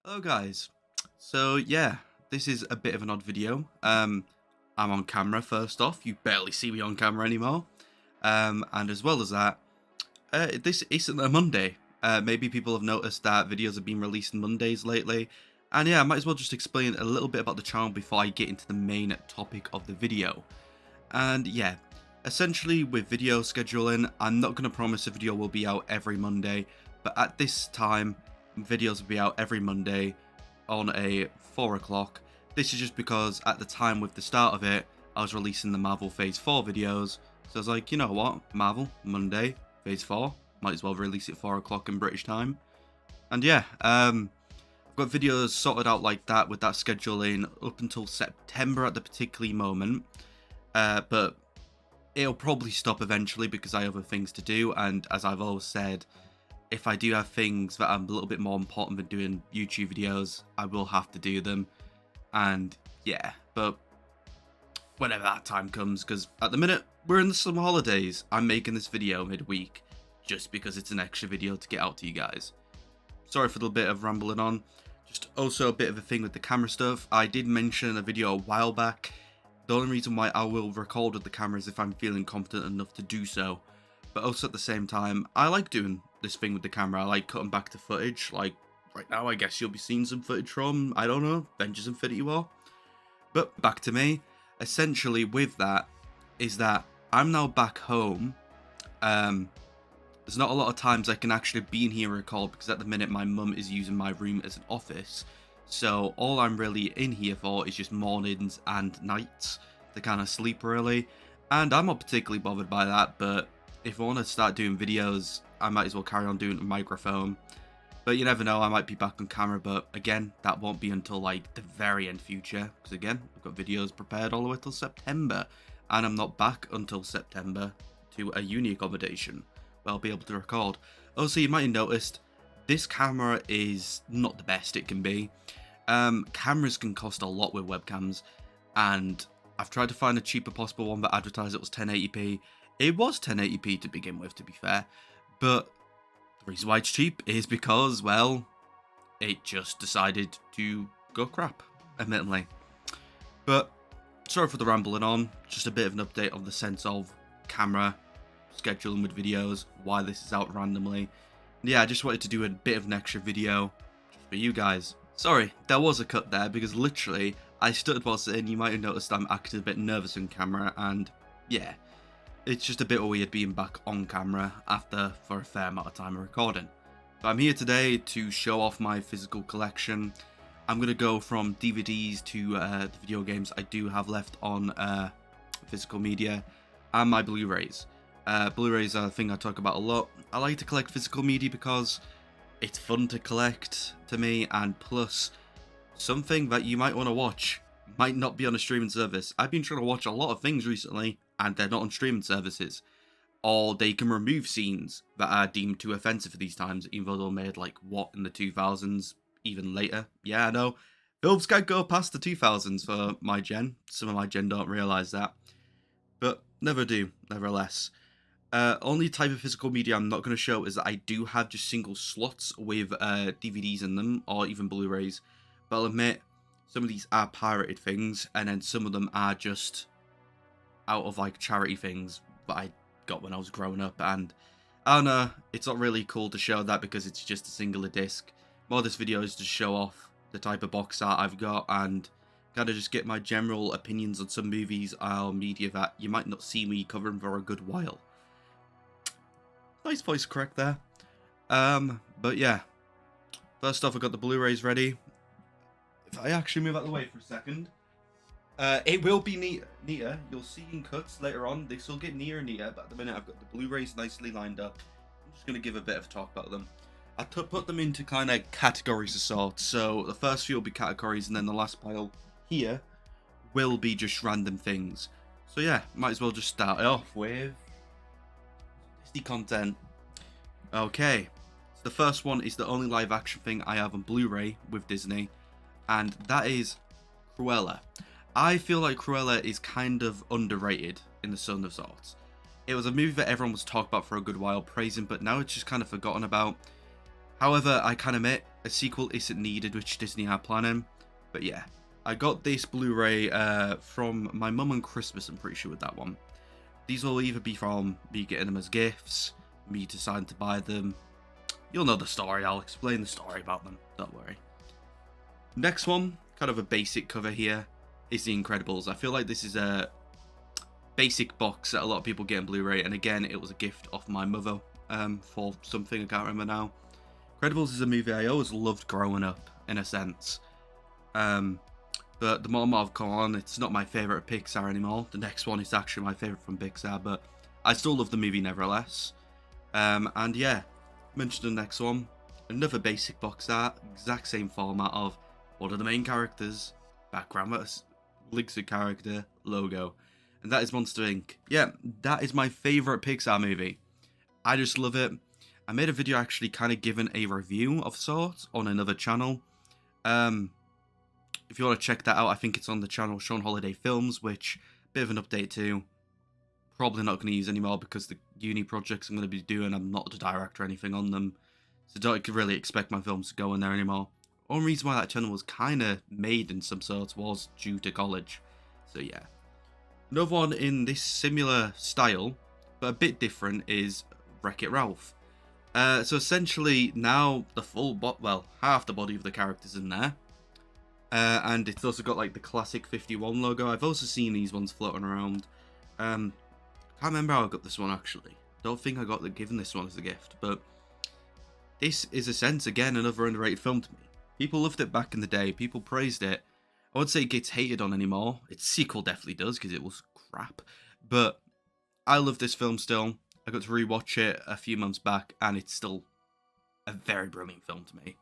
Hello guys. So yeah, this is a bit of an odd video. I'm on camera first off. You barely see me on camera anymore. And as well as that, this isn't a Monday. Maybe people have noticed that videos have been released on Mondays lately. And yeah, I might as well just explain a little bit about the channel before I get into the main topic of the video. And yeah, essentially with video scheduling, I'm not going to promise a video will be out every Monday, but at this time, videos will be out every Monday on a 4 o'clock. This is just because at the time with the start of it, I was releasing the Marvel Phase 4 videos. So I was like, you know what, Marvel, Monday, Phase 4, might as well release it 4 o'clock in British time. And yeah, I've got videos sorted out like that with that scheduling up until September at the particular moment. But it'll probably stop eventually because I have other things to do, and as I've always said, if I do have things that are a little bit more important than doing YouTube videos, I will have to do them. And yeah, but whenever that time comes, because at the minute we're in the summer holidays, I'm making this video midweek just because it's an extra video to get out to you guys. Sorry for the bit of rambling on. Just also a bit of a thing with the camera stuff. I did mention in a video a while back, the only reason why I will record with the camera is if I'm feeling confident enough to do so. But also at the same time, I like doing this thing with the camera. I like cutting back to footage. Like right now, I guess you'll be seeing some footage from, I don't know, Avengers Infinity War. But back to me. Essentially with that, is that I'm now back home. There's not a lot of times I can actually be in here and record because at the minute my mum is using my room as an office. So all I'm really in here for is just mornings and nights to kind of sleep really. And I'm not particularly bothered by that, but if I want to start doing videos, I might as well carry on doing it with a microphone. But you never know, I might be back on camera, but again, that won't be until like the very end future. Because again, I've got videos prepared all the way till September. And I'm not back until September to a uni accommodation where I'll be able to record. Also, you might have noticed, this camera is not the best it can be. Cameras can cost a lot with webcams, and I've tried to find a cheaper possible one that advertised it was 1080p. It was 1080p to begin with, to be fair, but the reason why it's cheap is because, well, it just decided to go crap, admittedly. But sorry for the rambling on, just a bit of an update on the sense of camera, scheduling with videos, why this is out randomly. Yeah, I just wanted to do a bit of an extra video just for you guys. Sorry, there was a cut there because literally I stuttered while saying you might have noticed I'm acting a bit nervous on camera, and yeah, it's just a bit weird being back on camera after for a fair amount of time of recording. So I'm here today to show off my physical collection. I'm going to go from DVDs to the video games I do have left on physical media, and my Blu-rays. Blu-rays are a thing I talk about a lot. I like to collect physical media because it's fun to collect to me, and plus, something that you might want to watch might not be on a streaming service. I've been trying to watch a lot of things recently, and they're not on streaming services. Or they can remove scenes that are deemed too offensive for these times, even though they were made like, what, in the 2000s, even later. Yeah, I know. Films can't go past the 2000s for my gen. Some of my gen don't realise that. But never do, nevertheless. Only type of physical media I'm not going to show is that I do have just single slots with DVDs in them, or even Blu-rays. But I'll admit, some of these are pirated things, and then some of them are just out of like charity things that I got when I was growing up. And I don't know, it's not really cool to show that because it's just a singular disc. More this video is to show off the type of box art I've got and kind of just get my general opinions on some movies or media that you might not see me covering for a good while. Nice voice correct there. But yeah. First off, I got the Blu-rays ready. If I actually move out of the way for a second. It will be neater. You'll see in cuts later on. This will get nearer and neater, but at the minute I've got the Blu-rays nicely lined up. I'm just going to give a bit of a talk about them. I put them into kind of categories of sorts. So the first few will be categories, and then the last pile here will be just random things. So yeah, might as well just start it off with Disney content. Okay, so the first one is the only live action thing I have on Blu-ray with Disney, and that is Cruella. I feel like Cruella is kind of underrated in the Sun of sorts. It was a movie that everyone was talking about for a good while, praising, but now it's just kind of forgotten about. However, I can admit, a sequel isn't needed, which Disney are planning. But yeah, I got this Blu-ray from my mum on Christmas, I'm pretty sure, with that one. These will either be from me getting them as gifts, me deciding to buy them. You'll know the story, I'll explain the story about them, don't worry. Next one, kind of a basic cover here, is The Incredibles. I feel like this is a basic box that a lot of people get in Blu-ray, and again, it was a gift off my mother for something I can't remember now. Incredibles is a movie I always loved growing up, in a sense. But the more I've come on, it's not my favourite Pixar anymore. The next one is actually my favourite from Pixar, but I still love the movie nevertheless. And yeah, mention the next one. Another basic box art, exact same format of what are the main characters, background, links to character, logo. And that is Monster Inc. Yeah, that is my favourite Pixar movie. I just love it. I made a video actually kind of giving a review of sorts on another channel. If you want to check that out, I think it's on the channel Sean Holiday Films, which, bit of an update too. Probably not going to use anymore because the uni projects I'm going to be doing, I'm not the director or anything on them. So don't really expect my films to go in there anymore. Only reason why that channel was kind of made in some sort was due to college. So yeah. Another one in this similar style, but a bit different, is Wreck-It Ralph. So essentially now the full, half the body of the character's in there. And it's also got like the classic 51 logo. I've also seen these ones floating around. Can't remember how I got this one actually. Don't think I got given this one as a gift, but this is a sense, again, another underrated film to me. People loved it back in the day. People praised it. I wouldn't say it gets hated on anymore. Its sequel definitely does because it was crap. But I love this film still. I got to rewatch it a few months back and it's still a very brilliant film to me.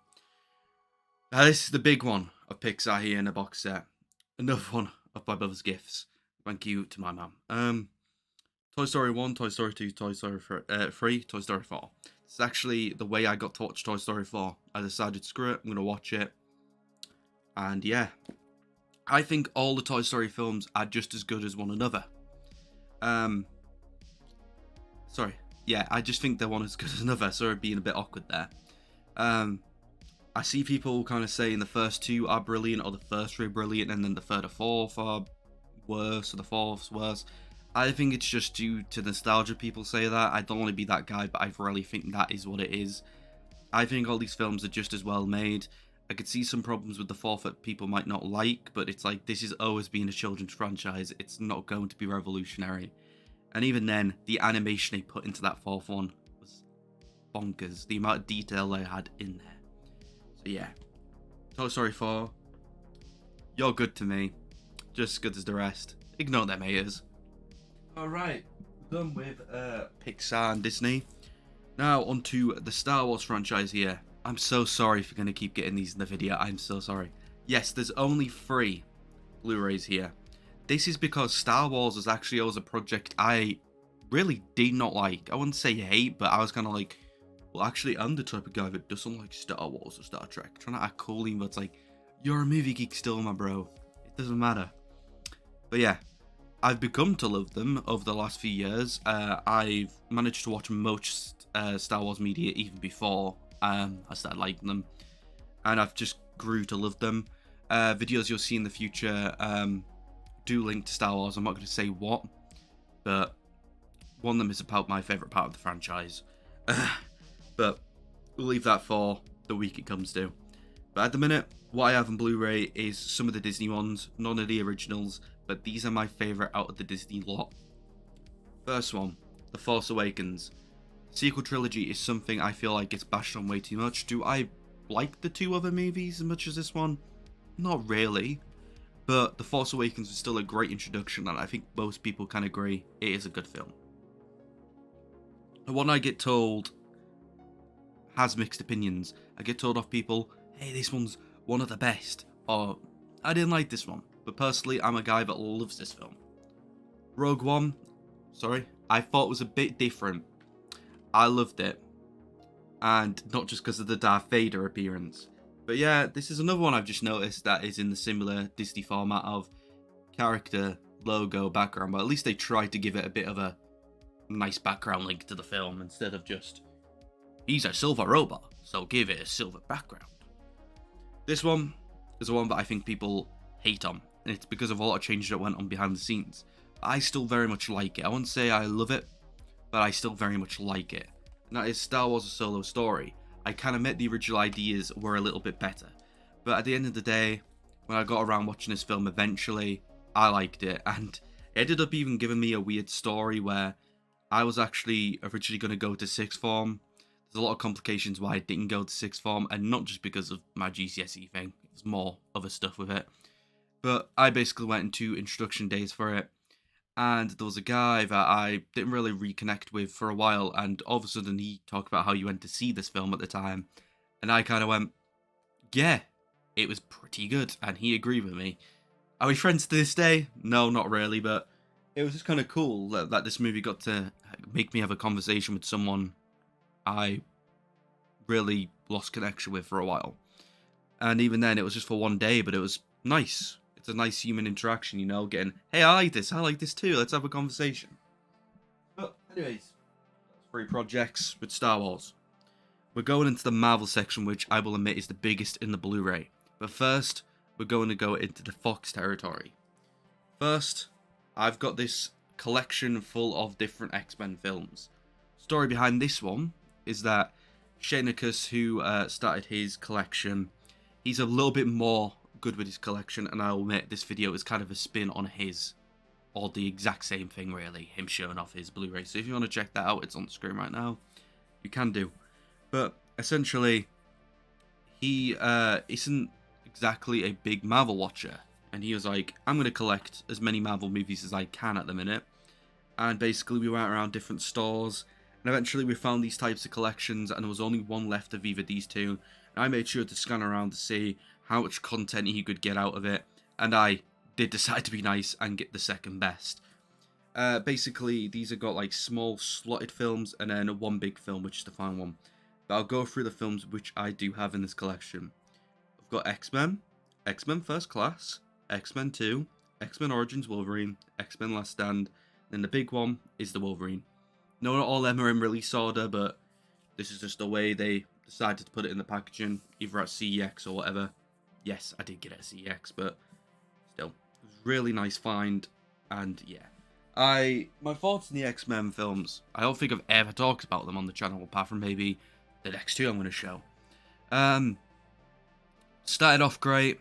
Now this is the big one of Pixar here in a box set. Another one of my brother's gifts. Thank you to my mum. Toy Story 1, Toy Story 2, Toy Story 3, Toy Story 4. It's actually the way I got to watch Toy Story 4. I decided, screw it, I'm going to watch it. And yeah, I think all the Toy Story films are just as good as one another. I just think they're one as good as another. Sorry, being a bit awkward there. I see people kind of saying the first two are brilliant, or the first three are brilliant, and then the third or fourth are worse, or the fourth's worse. I think it's just due to nostalgia people say that. I don't want to be that guy, but I really think that is what it is. I think all these films are just as well made. I could see some problems with the fourth that people might not like, but it's like, this has always been a children's franchise. It's not going to be revolutionary. And even then, the animation they put into that fourth one was bonkers. The amount of detail they had in there. So yeah, Toy Story 4, you're good to me. Just as good as the rest. Ignore them haters. Alright, done with Pixar and Disney. Now onto the Star Wars franchise here. I'm so sorry if you're going to keep getting these in the video. I'm so sorry. Yes, there's only 3 Blu-rays here. This is because Star Wars was actually always a project I really did not like. I wouldn't say hate, but I was kind of like, well, actually, I'm the type of guy that doesn't like Star Wars or Star Trek. Trying to act cool, but it's like, you're a movie geek still, my bro. It doesn't matter. But yeah, I've become to love them over the last few years. I've managed to watch most Star Wars media even before I started liking them. And I've just grew to love them. Videos you'll see in the future do link to Star Wars. I'm not going to say what, but one of them is about my favourite part of the franchise. But we'll leave that for the week it comes to. But at the minute, what I have on Blu-ray is some of the Disney ones, none of the originals, but these are my favourite out of the Disney lot. First one, The Force Awakens. Sequel trilogy is something I feel like gets bashed on way too much. Do I like the 2 other movies as much as this one? Not really. But The Force Awakens is still a great introduction, and I think most people can agree it is a good film. The one I get told has mixed opinions. I get told off people, hey, this one's one of the best, or I didn't like this one. But personally, I'm a guy that loves this film. Rogue One, I thought was a bit different. I loved it. And not just because of the Darth Vader appearance. But yeah, this is another one I've just noticed that is in the similar Disney format of character, logo, background. But at least they tried to give it a bit of a nice background link to the film instead of just, he's a silver robot, so give it a silver background. This one is the one that I think people hate on, and it's because of a lot of changes that went on behind the scenes. But I still very much like it. I wouldn't say I love it, but I still very much like it. And that is Star Wars: A Solo Story. I kind of met the original ideas were a little bit better, but at the end of the day, when I got around watching this film eventually, I liked it, and it ended up even giving me a weird story where I was actually originally going to go to sixth form. There's a lot of complications why I didn't go to sixth form, and not just because of my GCSE thing. There's more other stuff with it. But I basically went into introduction days for it, and there was a guy that I didn't really reconnect with for a while, and all of a sudden he talked about how you went to see this film at the time, and I kind of went, yeah, it was pretty good, and he agreed with me. Are we friends to this day? No, not really, but it was just kind of cool that this movie got to make me have a conversation with someone I really lost connection with for a while. And even then, it was just for one day, but it was nice. It's a nice human interaction, you know, getting, hey, I like this too, let's have a conversation. But anyways, that's 3 projects with Star Wars. We're going into the Marvel section, which I will admit is the biggest in the Blu-ray. But first, we're going to go into the Fox territory. First, I've got this collection full of different X-Men films. Story behind this one is that Shanikus, who started his collection, he's a little bit more good with his collection, and I'll admit this video is kind of a spin on his, or the exact same thing really, him showing off his Blu-ray. So if you want to check that out, it's on the screen right now. You can do. But essentially, he isn't exactly a big Marvel watcher. And he was like, I'm going to collect as many Marvel movies as I can at the minute. And basically we went around different stores. And eventually we found these types of collections. And there was only one left of either these two. And I made sure to scan around to see how much content he could get out of it. And I did decide to be nice and get the second best. Basically, these have got like small slotted films. And then one big film, which is the final one. But I'll go through the films which I do have in this collection. I've got X-Men. X-Men First Class. X-Men 2, X-Men Origins Wolverine, X-Men Last Stand, then the big one is the Wolverine. No, not all of them are in release order, but this is just the way they decided to put it in the packaging, either at CEX or whatever. Yes, I did get it at CEX, but still, it was a really nice find, and yeah. My thoughts on the X-Men films, I don't think I've ever talked about them on the channel, apart from maybe the next 2 I'm going to show. Started off great,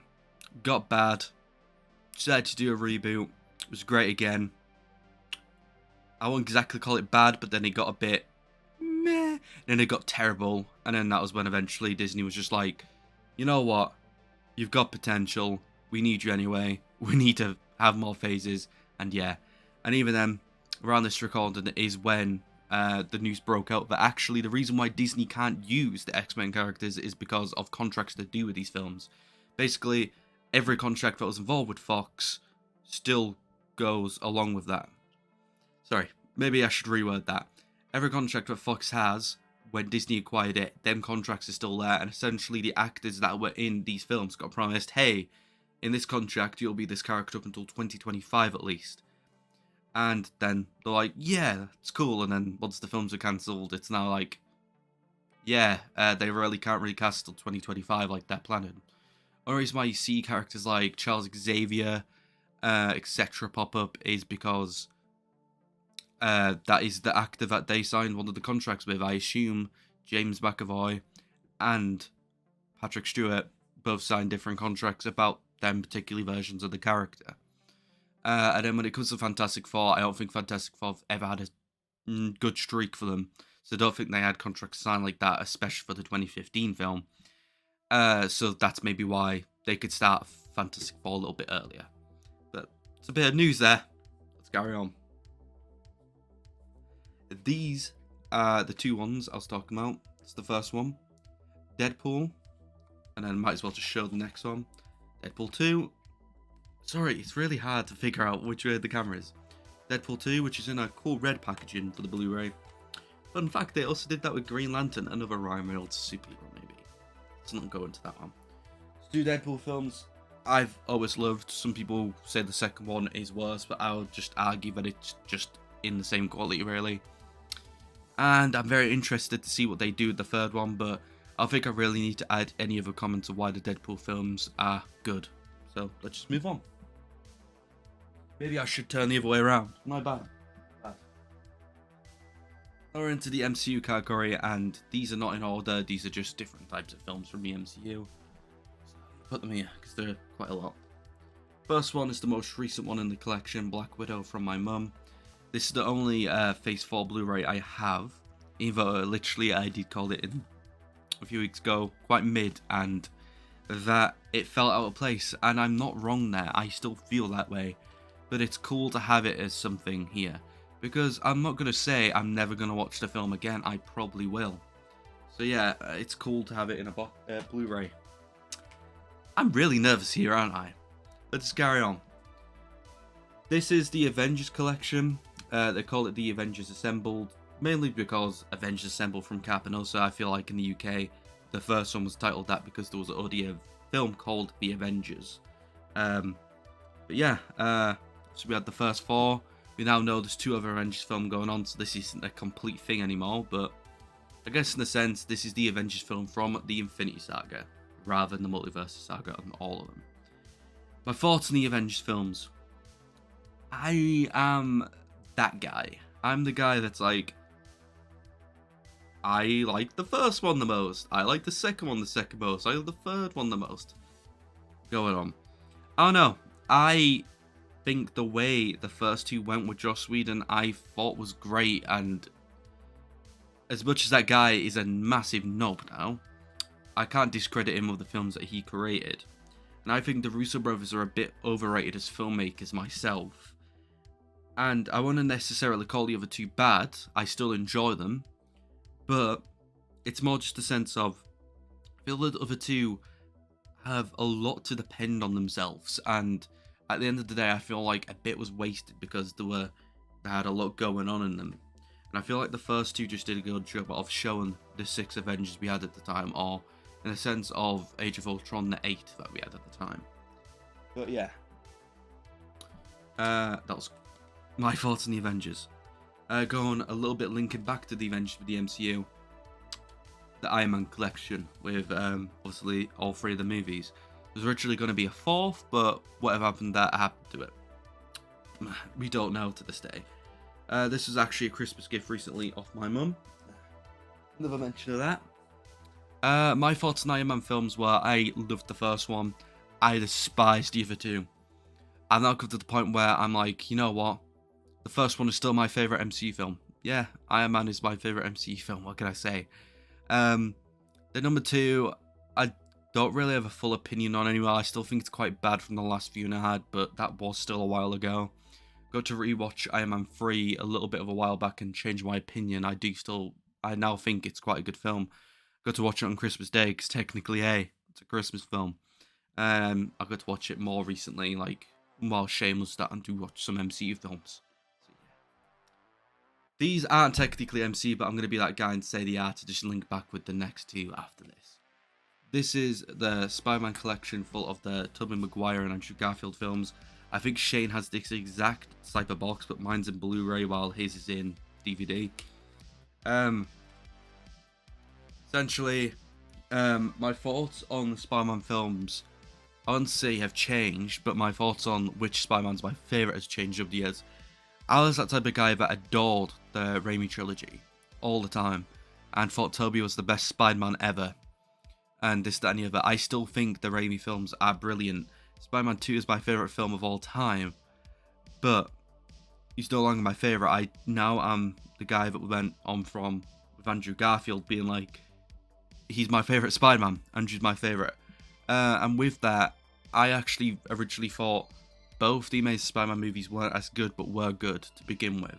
got bad, decided to do a reboot. It was great again. I won't exactly call it bad, but then it got a bit meh. Then it got terrible. And then that was when eventually Disney was just like, you know what? You've got potential. We need you anyway. We need to have more phases. And yeah. And even then, around this recording is when the news broke out that actually the reason why Disney can't use the X-Men characters is because of contracts to do with these films. Basically, every contract that was involved with Fox still goes along with that. Sorry, maybe I should reword that. Every contract that Fox has, when Disney acquired it, them contracts are still there, and essentially the actors that were in these films got promised, hey, in this contract you'll be this character up until 2025 at least. And then they're like, yeah, it's cool, and then once the films are cancelled, it's now like, yeah, they really can't recast till 2025 like they're planning. One reason why you see characters like Charles Xavier, etc. pop up is because that is the actor that they signed one of the contracts with. I assume James McAvoy and Patrick Stewart both signed different contracts about them particular versions of the character. And then when it comes to Fantastic Four, I don't think Fantastic Four have ever had a good streak for them. So I don't think they had contracts signed like that, especially for the 2015 film. So that's maybe why they could start Fantastic Four a little bit earlier. But it's a bit of news there. Let's carry on. These are the 2 ones I was talking about. It's the first one, Deadpool, and then might as well just show the next one, Deadpool 2. Sorry, it's really hard to figure out which way the camera is. Deadpool 2, which is in a cool red packaging for the Blu-ray. Fun fact, they also did that with Green Lantern, another Ryan Reynolds superhero maybe. Let's not go into that one. Let's do Deadpool films. I've always loved. Some people say the second one is worse, but I'll just argue that it's just in the same quality really. And I'm very interested to see what they do with the third one, but I don't think I really need to add any other comments on why the Deadpool films are good. So let's just move on. Maybe I should turn the other way around. My bad. Now we're into the MCU category, and these are not in order. These are just different types of films from the MCU. So put them here because they're quite a lot. First one is the most recent one in the collection, Black Widow from my mum. This is the only Phase 4 Blu-ray I have, even though literally I did call it in a few weeks ago, quite mid, and that it felt out of place, and I'm not wrong there. I still feel that way, but it's cool to have it as something here, because I'm not going to say I'm never going to watch the film again. I probably will. So yeah, it's cool to have it in a Blu-ray. I'm really nervous here, aren't I? Let's carry on. This is the Avengers collection. They call it the Avengers Assembled, mainly because Avengers Assembled from Capinosa. I feel like in the UK, the first one was titled that because there was already a film called The Avengers. But yeah, so we had the first 4. We now know there's 2 other Avengers film going on, so this isn't a complete thing anymore. But I guess in a sense, this is the Avengers film from the Infinity Saga, rather than the Multiverse Saga on all of them. My thoughts on the Avengers films. I am that guy. I'm the guy that's like, I like the first one the most. I like the second one the second most. I like the third one the most. Going on. I don't know. I think the way the first 2 went with Joss Whedon, I thought was great. And as much as that guy is a massive knob now, I can't discredit him with the films that he created. And I think the Russo brothers are a bit overrated as filmmakers myself. And I wouldn't necessarily call the other 2 bad. I still enjoy them. But it's more just a sense of, I feel the other 2 have a lot to depend on themselves. And at the end of the day, I feel like a bit was wasted because they had a lot going on in them. And I feel like the first 2 just did a good job of showing the 6 Avengers we had at the time, or in a sense of Age of Ultron, the 8 that we had at the time. But yeah. That was my thoughts on the Avengers. Going a little bit linking back to the Avengers with the MCU. The Iron Man collection with obviously all 3 of the movies. There was originally going to be a 4th, but whatever happened that happened to it. We don't know to this day. This was actually a Christmas gift recently off my mum. Another mention of that. My thoughts on Iron Man films were, I loved the first one. I despised the other 2. I've now come to the point where I'm like, you know what? The first one is still my favourite MCU film. Yeah, Iron Man is my favourite MCU film, what can I say? The number 2, I don't really have a full opinion on anymore. I still think it's quite bad from the last viewing I had, but that was still a while ago. Got to rewatch Iron Man 3 a little bit of a while back and change my opinion. I now think it's quite a good film. Got to watch it on Christmas Day because technically, it's a Christmas film. I got to watch it more recently, like while Shane was starting to watch some MCU films. So, yeah. These aren't technically MCU, but I'm going to be that guy and say they are to just link back with the next 2 after this. This is the Spider-Man collection full of the Tobey Maguire and Andrew Garfield films. I think Shane has this exact type of box, but mine's in Blu-ray while his is in DVD. Essentially, my thoughts on the Spider-Man films, I wouldn't say have changed, but my thoughts on which Spider-Man's my favourite has changed over the years. I was that type of guy that adored the Raimi trilogy all the time and thought Tobey was the best Spider-Man ever. And this, that, and the other. I still think the Raimi films are brilliant. Spider-Man 2 is my favourite film of all time, but he's no longer my favourite. I now am the guy that went on from with Andrew Garfield being like, he's my favourite Spider-Man, Andrew's my favourite. And with that, I actually originally thought both the Amazing Spider-Man movies weren't as good, but were good to begin with.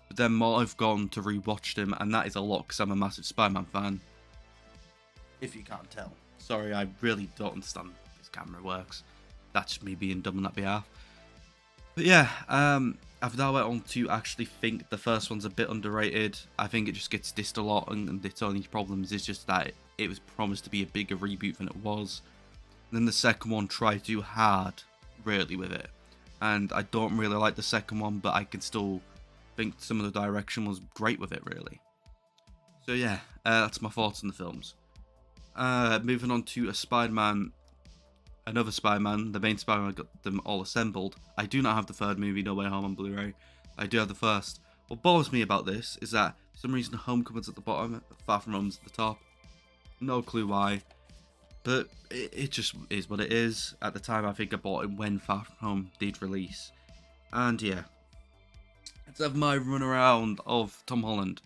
But then more I've gone to rewatch them, and that is a lot because I'm a massive Spider-Man fan. If you can't tell. Sorry, I really don't understand how this camera works. That's just me being dumb on that behalf. But yeah, I've now went on to actually think the first one's a bit underrated. I think it just gets dissed a lot, and its only problems is just that it was promised to be a bigger reboot than it was. And then the second one tried too hard, really, with it. And I don't really like the second one, but I can still think some of the direction was great with it, really. So yeah, that's my thoughts on the films. Moving on to a Spider-Man, another Spider-Man, the main Spider-Man, got them all assembled. I do not have the third movie, No Way Home, on Blu-ray. I do have the first. What bothers me about this is that for some reason Homecoming's at the bottom, Far From Home's at the top. No clue why, but it just is what it is. At the time, I think I bought it when Far From Home did release. And yeah, let's have my run around of Tom Holland.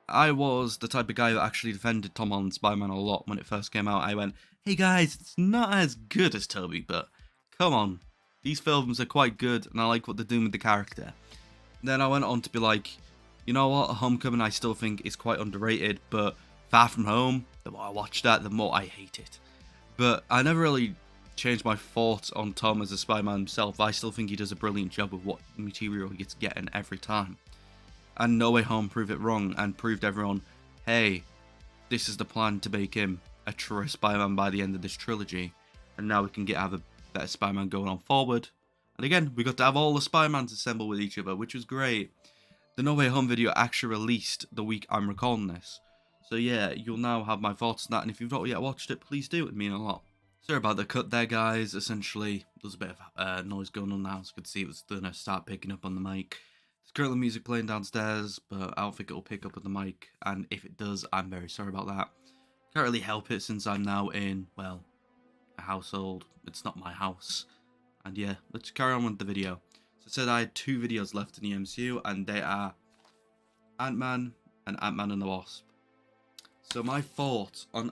I was the type of guy that actually defended Tom Holland's Spider-Man a lot when it first came out. I went, hey guys, it's not as good as Tobey, but come on. These films are quite good, and I like what they're doing with the character. Then I went on to be like, you know what, Homecoming I still think is quite underrated, but Far From Home, the more I watch that, the more I hate it. But I never really changed my thoughts on Tom as a Spider-Man himself. I still think he does a brilliant job with what material he gets getting every time. And No Way Home proved it wrong and proved everyone, hey, this is the plan to make him a true Spider-Man by the end of this trilogy. And now we can have a better Spider-Man going on forward. And again, we got to have all the Spider-Mans assemble with each other, which was great. The No Way Home video actually released the week I'm recording this. So yeah, you'll now have my thoughts on that, and if you've not yet watched it, please do, it would mean a lot. Sorry about the cut there, guys. Essentially, there's a bit of noise going on now, so you could see it was going to start picking up on the mic. There's currently music playing downstairs, but I don't think it'll pick up on the mic, and if it does, I'm very sorry about that. Can't really help it since I'm now in, well, a household. It's not my house. And yeah, let's carry on with the video. So I said I had 2 videos left in the MCU, and they are Ant-Man and Ant-Man and the Wasp. So my thoughts on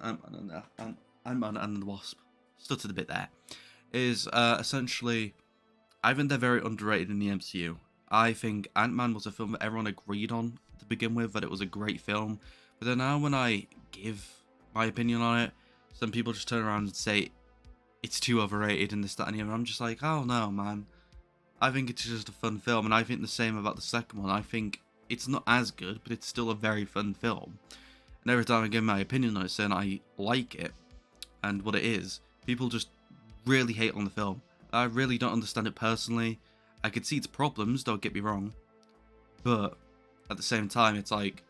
Ant-Man and the Wasp, stuttered a bit there, is essentially, I think they're very underrated in the MCU. I think Ant-Man was a film that everyone agreed on to begin with, that it was a great film. But then now when I give my opinion on it, some people just turn around and say it's too overrated and this, that, and the other. I'm just like, oh no, man. I think it's just a fun film, and I think the same about the second one. I think it's not as good, but it's still a very fun film. And every time I give my opinion on it, saying I like it and what it is, people just really hate on the film. I really don't understand it personally. I could see its problems, don't get me wrong. But at the same time, it's like,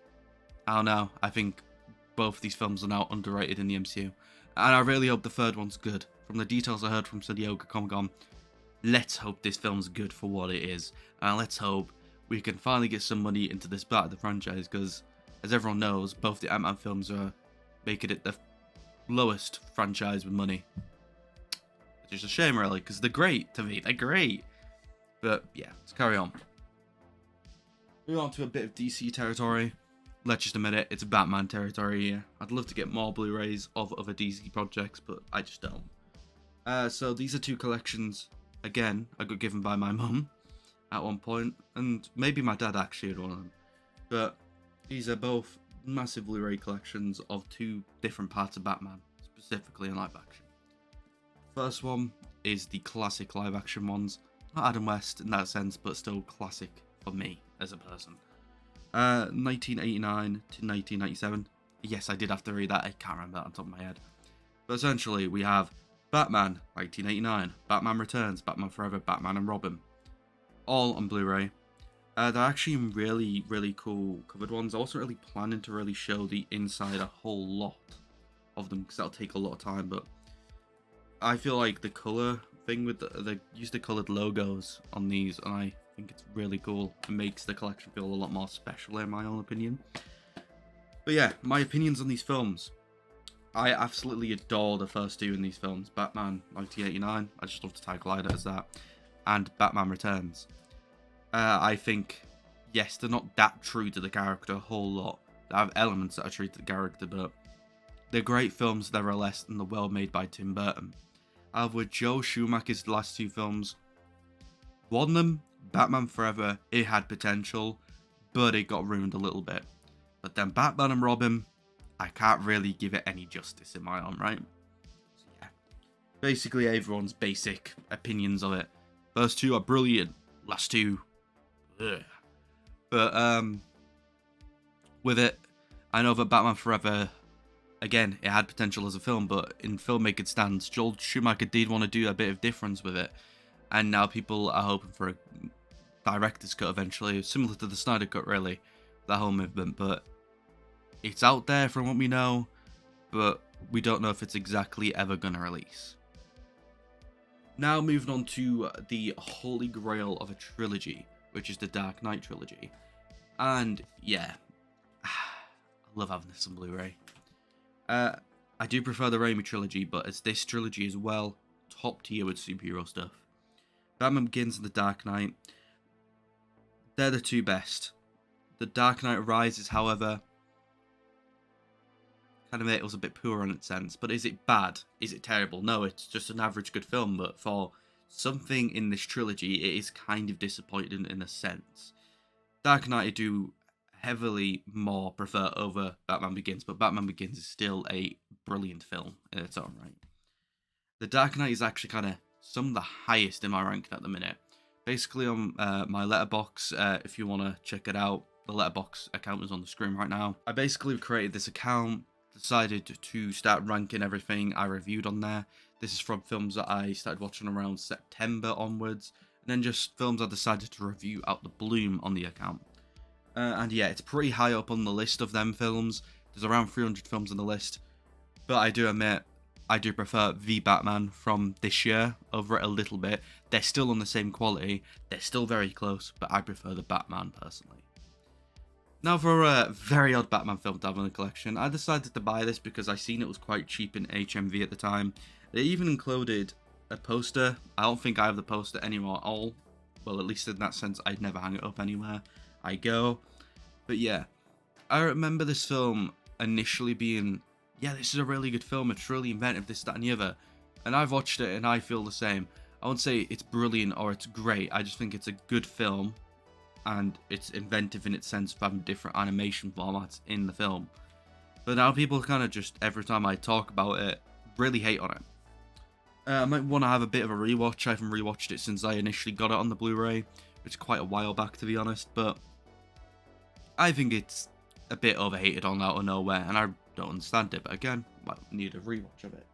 I don't know. I think both these films are now underrated in the MCU. And I really hope the third one's good. From the details I heard from San Diego Comic-Con, let's hope this film's good for what it is. And let's hope we can finally get some money into this part of the franchise, because as everyone knows, both the Ant-Man films are making it the lowest franchise with money. Which is a shame, really, because they're great to me. They're great. But yeah, let's carry on. Moving on to a bit of DC territory. Let's just admit it, it's Batman territory here. I'd love to get more Blu-rays of other DC projects, but I just don't. So these are 2 collections, again, I got given by my mum at one point, and maybe my dad actually had one of them. But these are both massive Blu-ray collections of 2 different parts of Batman, specifically in live action. First one is the classic live action ones. Not Adam West in that sense, but still classic for me as a person. 1989 to 1997. Yes, I did have to read that. I can't remember that on top of my head. But essentially, we have Batman 1989, Batman Returns, Batman Forever, Batman and Robin, all on Blu-ray. They're actually really, really cool covered ones. I wasn't really planning to really show the inside a whole lot of them, because that'll take a lot of time, but I feel like the color thing with the use the colored logos on these, and I think it's really cool. It makes the collection feel a lot more special, in my own opinion. But yeah, my opinions on these films. I absolutely adore the first 2 in these films. Batman 1989, I just love to title it as that, and Batman Returns. I think, yes, they're not that true to the character a whole lot. They have elements that are true to the character, but they're great films nevertheless, and they're well made by Tim Burton. However, Joe Schumacher's last 2 films, one of them, Batman Forever, it had potential, but it got ruined a little bit. But then Batman and Robin, I can't really give it any justice in my own right. So yeah, basically everyone's basic opinions of it. First 2 are brilliant, last 2, ugh. But with it, I know that Batman Forever, again, it had potential as a film, but in filmmaking stands, Joel Schumacher did want to do a bit of difference with it. And now people are hoping for a director's cut eventually, similar to the Snyder Cut, really, that whole movement. But it's out there from what we know, but we don't know if it's exactly ever gonna release. Now moving on to the holy grail of a trilogy, which is the Dark Knight trilogy. And yeah, I love having this on Blu-ray. I do prefer the Raimi trilogy, but as this trilogy as well, top tier with superhero stuff. Batman Begins and The Dark Knight, they're the two best. The Dark Knight Rises, however, kind of it was a bit poor in its sense. But is it bad? Is it terrible? No, it's just an average good film. But for something in this trilogy, it is kind of disappointing in a sense. Dark Knight I do heavily more prefer over Batman Begins, but Batman Begins is still a brilliant film in its own right. The Dark Knight is actually kind of some of the highest in my ranking at the minute. Basically on my Letterboxd, if you want to check it out, the Letterboxd account is on the screen right now. I basically created this account, decided to start ranking everything I reviewed on there. This is from films that I started watching around September onwards, and then just films I decided to review out the bloom on the account. And yeah, it's pretty high up on the list of them films. There's around 300 films on the list, but I do admit, I do prefer The Batman from this year over it a little bit. They're still on the same quality, they're still very close, but I prefer The Batman personally. Now for a very odd Batman film to have in the collection, I decided to buy this because I seen it was quite cheap in HMV at the time. It even included a poster. I don't think I have the poster anymore at all. Well, at least in that sense, I'd never hang it up anywhere I go. But yeah, I remember this film initially being, yeah, this is a really good film, it's really inventive, this, that and the other. And I've watched it and I feel the same. I won't say it's brilliant or it's great, I just think it's a good film. And it's inventive in its sense of having different animation formats in the film. But now people kind of just, every time I talk about it, really hate on it. I might want to have a bit of a rewatch. I haven't rewatched it since I initially got it on the Blu-ray, which is quite a while back to be honest, but I think it's a bit overhated on out of nowhere, and I don't understand it, but again, I need a rewatch of it.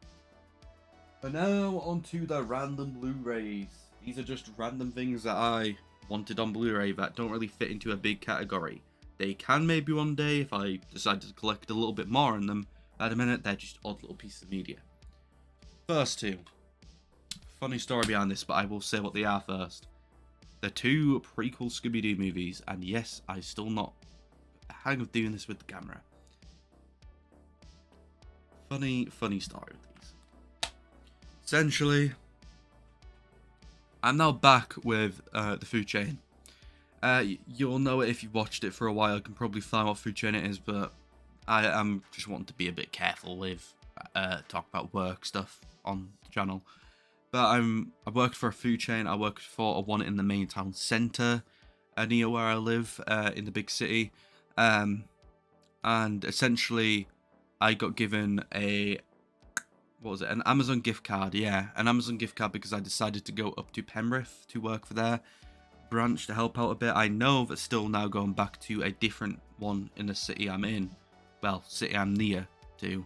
But now onto the random Blu-rays. These are just random things that I wanted on Blu-ray that don't really fit into a big category. They can maybe one day if I decide to collect a little bit more in them. At the minute, they're just odd little pieces of media. First two. Funny story behind this, but I will say what they are first. The two prequel Scooby-Doo movies, and yes, I still not hang of doing this with the camera. Funny story with these. Essentially, I'm now back with the food chain. You'll know it if you've watched it for a while. You can probably find what food chain it is, but I am just wanting to be a bit careful with talk about work stuff on the channel. But I worked for a food chain. I worked for one in the main town centre near where I live in the big city. And essentially, I got given a, what was it, an Amazon gift card, yeah, an Amazon gift card because I decided to go up to Penrith to work for their branch to help out a bit. I know that still now going back to a different one in the city I'm in, well, city I'm near to,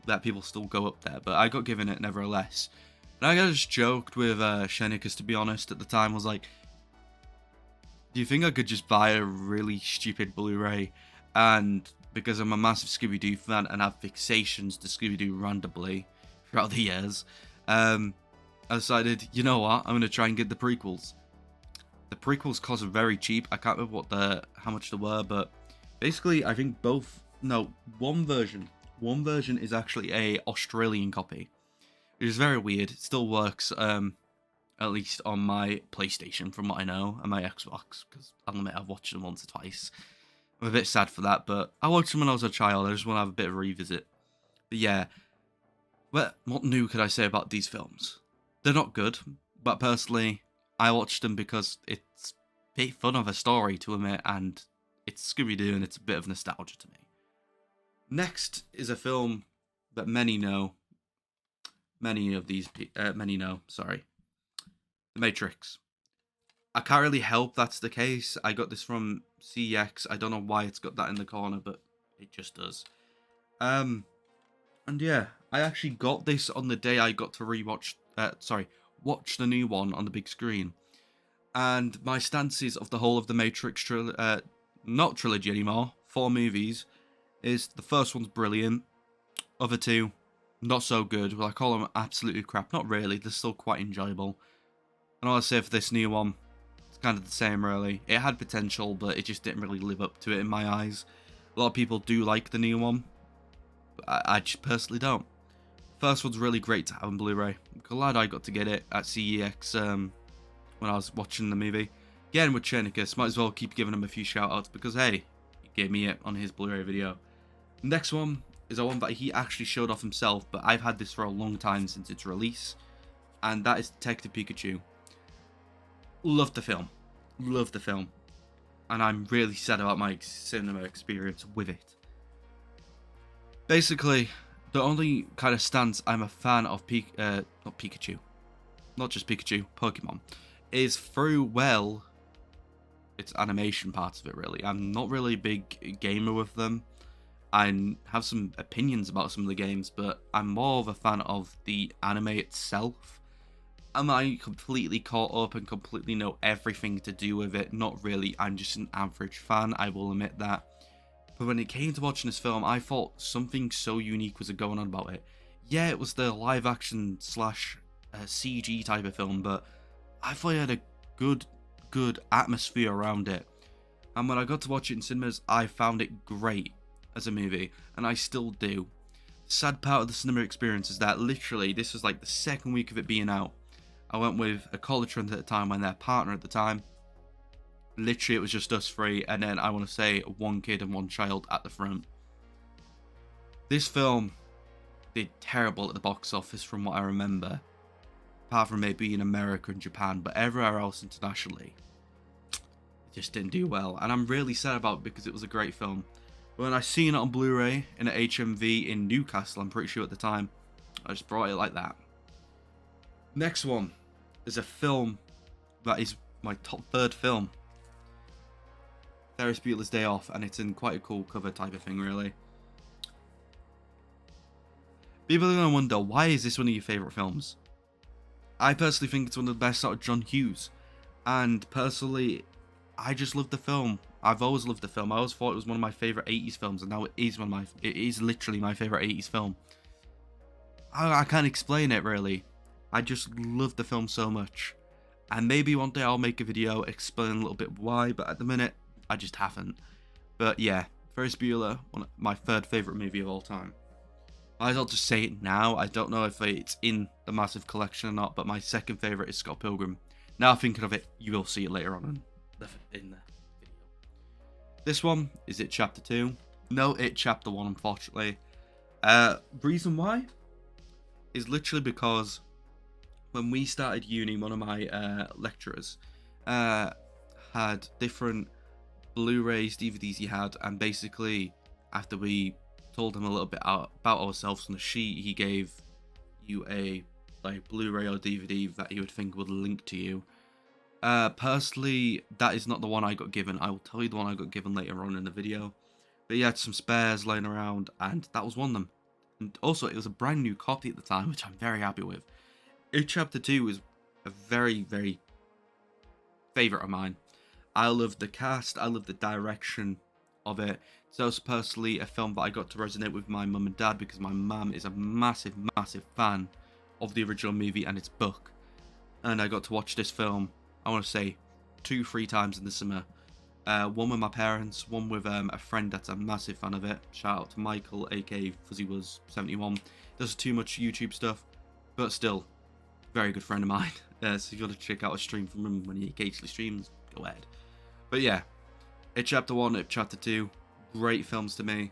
that people still go up there, but I got given it nevertheless. And I just joked with Shenikers, to be honest, at the time. I was like, do you think I could just buy a really stupid Blu-ray? And because I'm a massive Scooby-Doo fan and have fixations to Scooby-Doo randomly throughout the years, I decided, you know what, I'm going to try and get the prequels. The prequels cost very cheap. I can't remember how much they were, but basically I think one version is actually a Australian copy, which is very weird. It still works, at least on my PlayStation from what I know, and my Xbox, because I'll admit I've watched them once or twice. I'm a bit sad for that, but I watched them when I was a child. I just want to have a bit of a revisit. But yeah, what new could I say about these films? They're not good, but personally, I watched them because it's a bit fun of a story to admit, and it's Scooby-Doo, and it's a bit of nostalgia to me. Next is a film that many know. Many know, sorry. The Matrix. I can't really help that's the case. I got this from CX. I don't know why it's got that in the corner, but it just does. And yeah, I actually got this on the day I got to watch the new one on the big screen. And my stances of the whole of the Matrix not trilogy anymore, 4 movies, is the first one's brilliant. Other two, not so good. Well, I call them absolutely crap. Not really. They're still quite enjoyable. And all I say for this new one, it's kind of the same, really. It had potential, but it just didn't really live up to it in my eyes. A lot of people do like the new one, but I just personally don't. First one's really great to have on Blu-ray. I'm glad I got to get it at CEX when I was watching the movie. Again, with Chernicus, might as well keep giving him a few shout-outs because, hey, he gave me it on his Blu-ray video. Next one is a one that he actually showed off himself, but I've had this for a long time since its release, and that is Detective Pikachu. Love the film. Love the film. And I'm really sad about my cinema experience with it. Basically, the only kind of stance I'm a fan of not Pikachu. Not just Pikachu, Pokemon. Is through, well, its animation part of it, really. I'm not really a big gamer with them. I have some opinions about some of the games, but I'm more of a fan of the anime itself. Am I completely caught up and completely know everything to do with it? Not really. I'm just an average fan, I will admit that. But when it came to watching this film, I thought something so unique was going on about it. Yeah, it was the live action / CG type of film, but I thought it had a good atmosphere around it. And when I got to watch it in cinemas, I found it great as a movie, and I still do. Sad part of the cinema experience is that literally this was like the second week of it being out. I went with a college friend at the time and their partner at the time. Literally it was just us three, and then I want to say one kid and one child at the front. This film did terrible at the box office from what I remember, apart from maybe in America and Japan, but everywhere else internationally it just didn't do well, and I'm really sad about it because it was a great film. When I seen it on Blu-ray in an HMV in Newcastle, I'm pretty sure at the time, I just brought it like that. Next one is a film that is my top third film. Ferris Bueller's Day Off, and it's in quite a cool cover type of thing, really. People are going to wonder, why is this one of your favourite films? I personally think it's one of the best out of John Hughes, and personally, I just love the film. I've always loved the film. I always thought it was one of my favourite 80s films, and now it is literally my favourite 80s film. I can't explain it, really. I just love the film so much. And maybe one day I'll make a video explaining a little bit why, but at the minute, I just haven't. But yeah, Ferris Bueller, my third favourite movie of all time. Might as well just say it now. I don't know if it's in the massive collection or not, but my second favourite is Scott Pilgrim. Now thinking of it, you will see it later on in the video. This one is It Chapter 2. No It Chapter 1, unfortunately. Reason why is literally because when we started uni, one of my lecturers had different Blu-rays, DVDs he had, and basically after we told him a little bit about ourselves on the sheet, he gave you a Blu-ray or DVD that he would think would link to you. Personally, that is not the one I got given. I will tell you the one I got given later on in the video. But he had some spares laying around, and that was one of them. And also, it was a brand new copy at the time, which I'm very happy with. It Chapter 2 is a very, very favourite of mine. I love the cast, I love the direction of it. It's also personally a film that I got to resonate with my mum and dad because my mum is a massive, massive fan of the original movie and its book. And I got to watch this film, I want to say, 2-3 times in the summer. One with my parents, one with a friend that's a massive fan of it. Shout out to Michael, aka FuzzyWuz71. Does too much YouTube stuff, but still, very good friend of mine. So if you want to check out a stream from him when he occasionally streams, go ahead. But yeah, It Chapter 1, It Chapter 2, great films to me.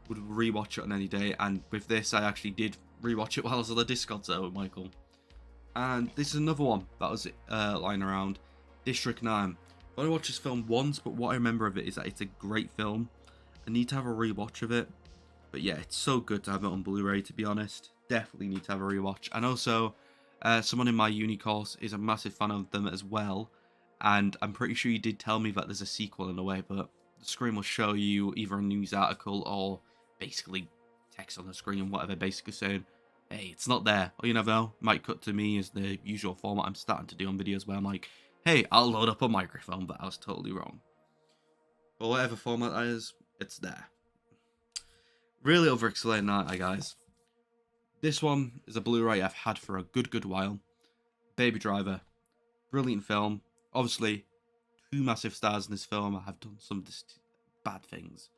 Would rewatch it on any day, and with this, I actually did rewatch it while I was on the Discord server with Michael. And this is another one that was lying around, District 9. I only watched this film once, but what I remember of it is that it's a great film. I need to have a rewatch of it. But yeah, it's so good to have it on Blu-ray, to be honest. Definitely need to have a rewatch. And also, someone in my uni course is a massive fan of them as well. And I'm pretty sure he did tell me that there's a sequel in a way, but the screen will show you either a news article or basically text on the screen, whatever, basically saying, hey, it's not there. Or you never know, might cut to me as the usual format I'm starting to do on videos where I'm like, hey, I'll load up a microphone, but I was totally wrong. But whatever format that is, it's there. Really over-explaining, aren't I, guys? This one is a Blu-ray I've had for a good while. Baby Driver, brilliant film. Obviously, two massive stars in this film have done some bad things,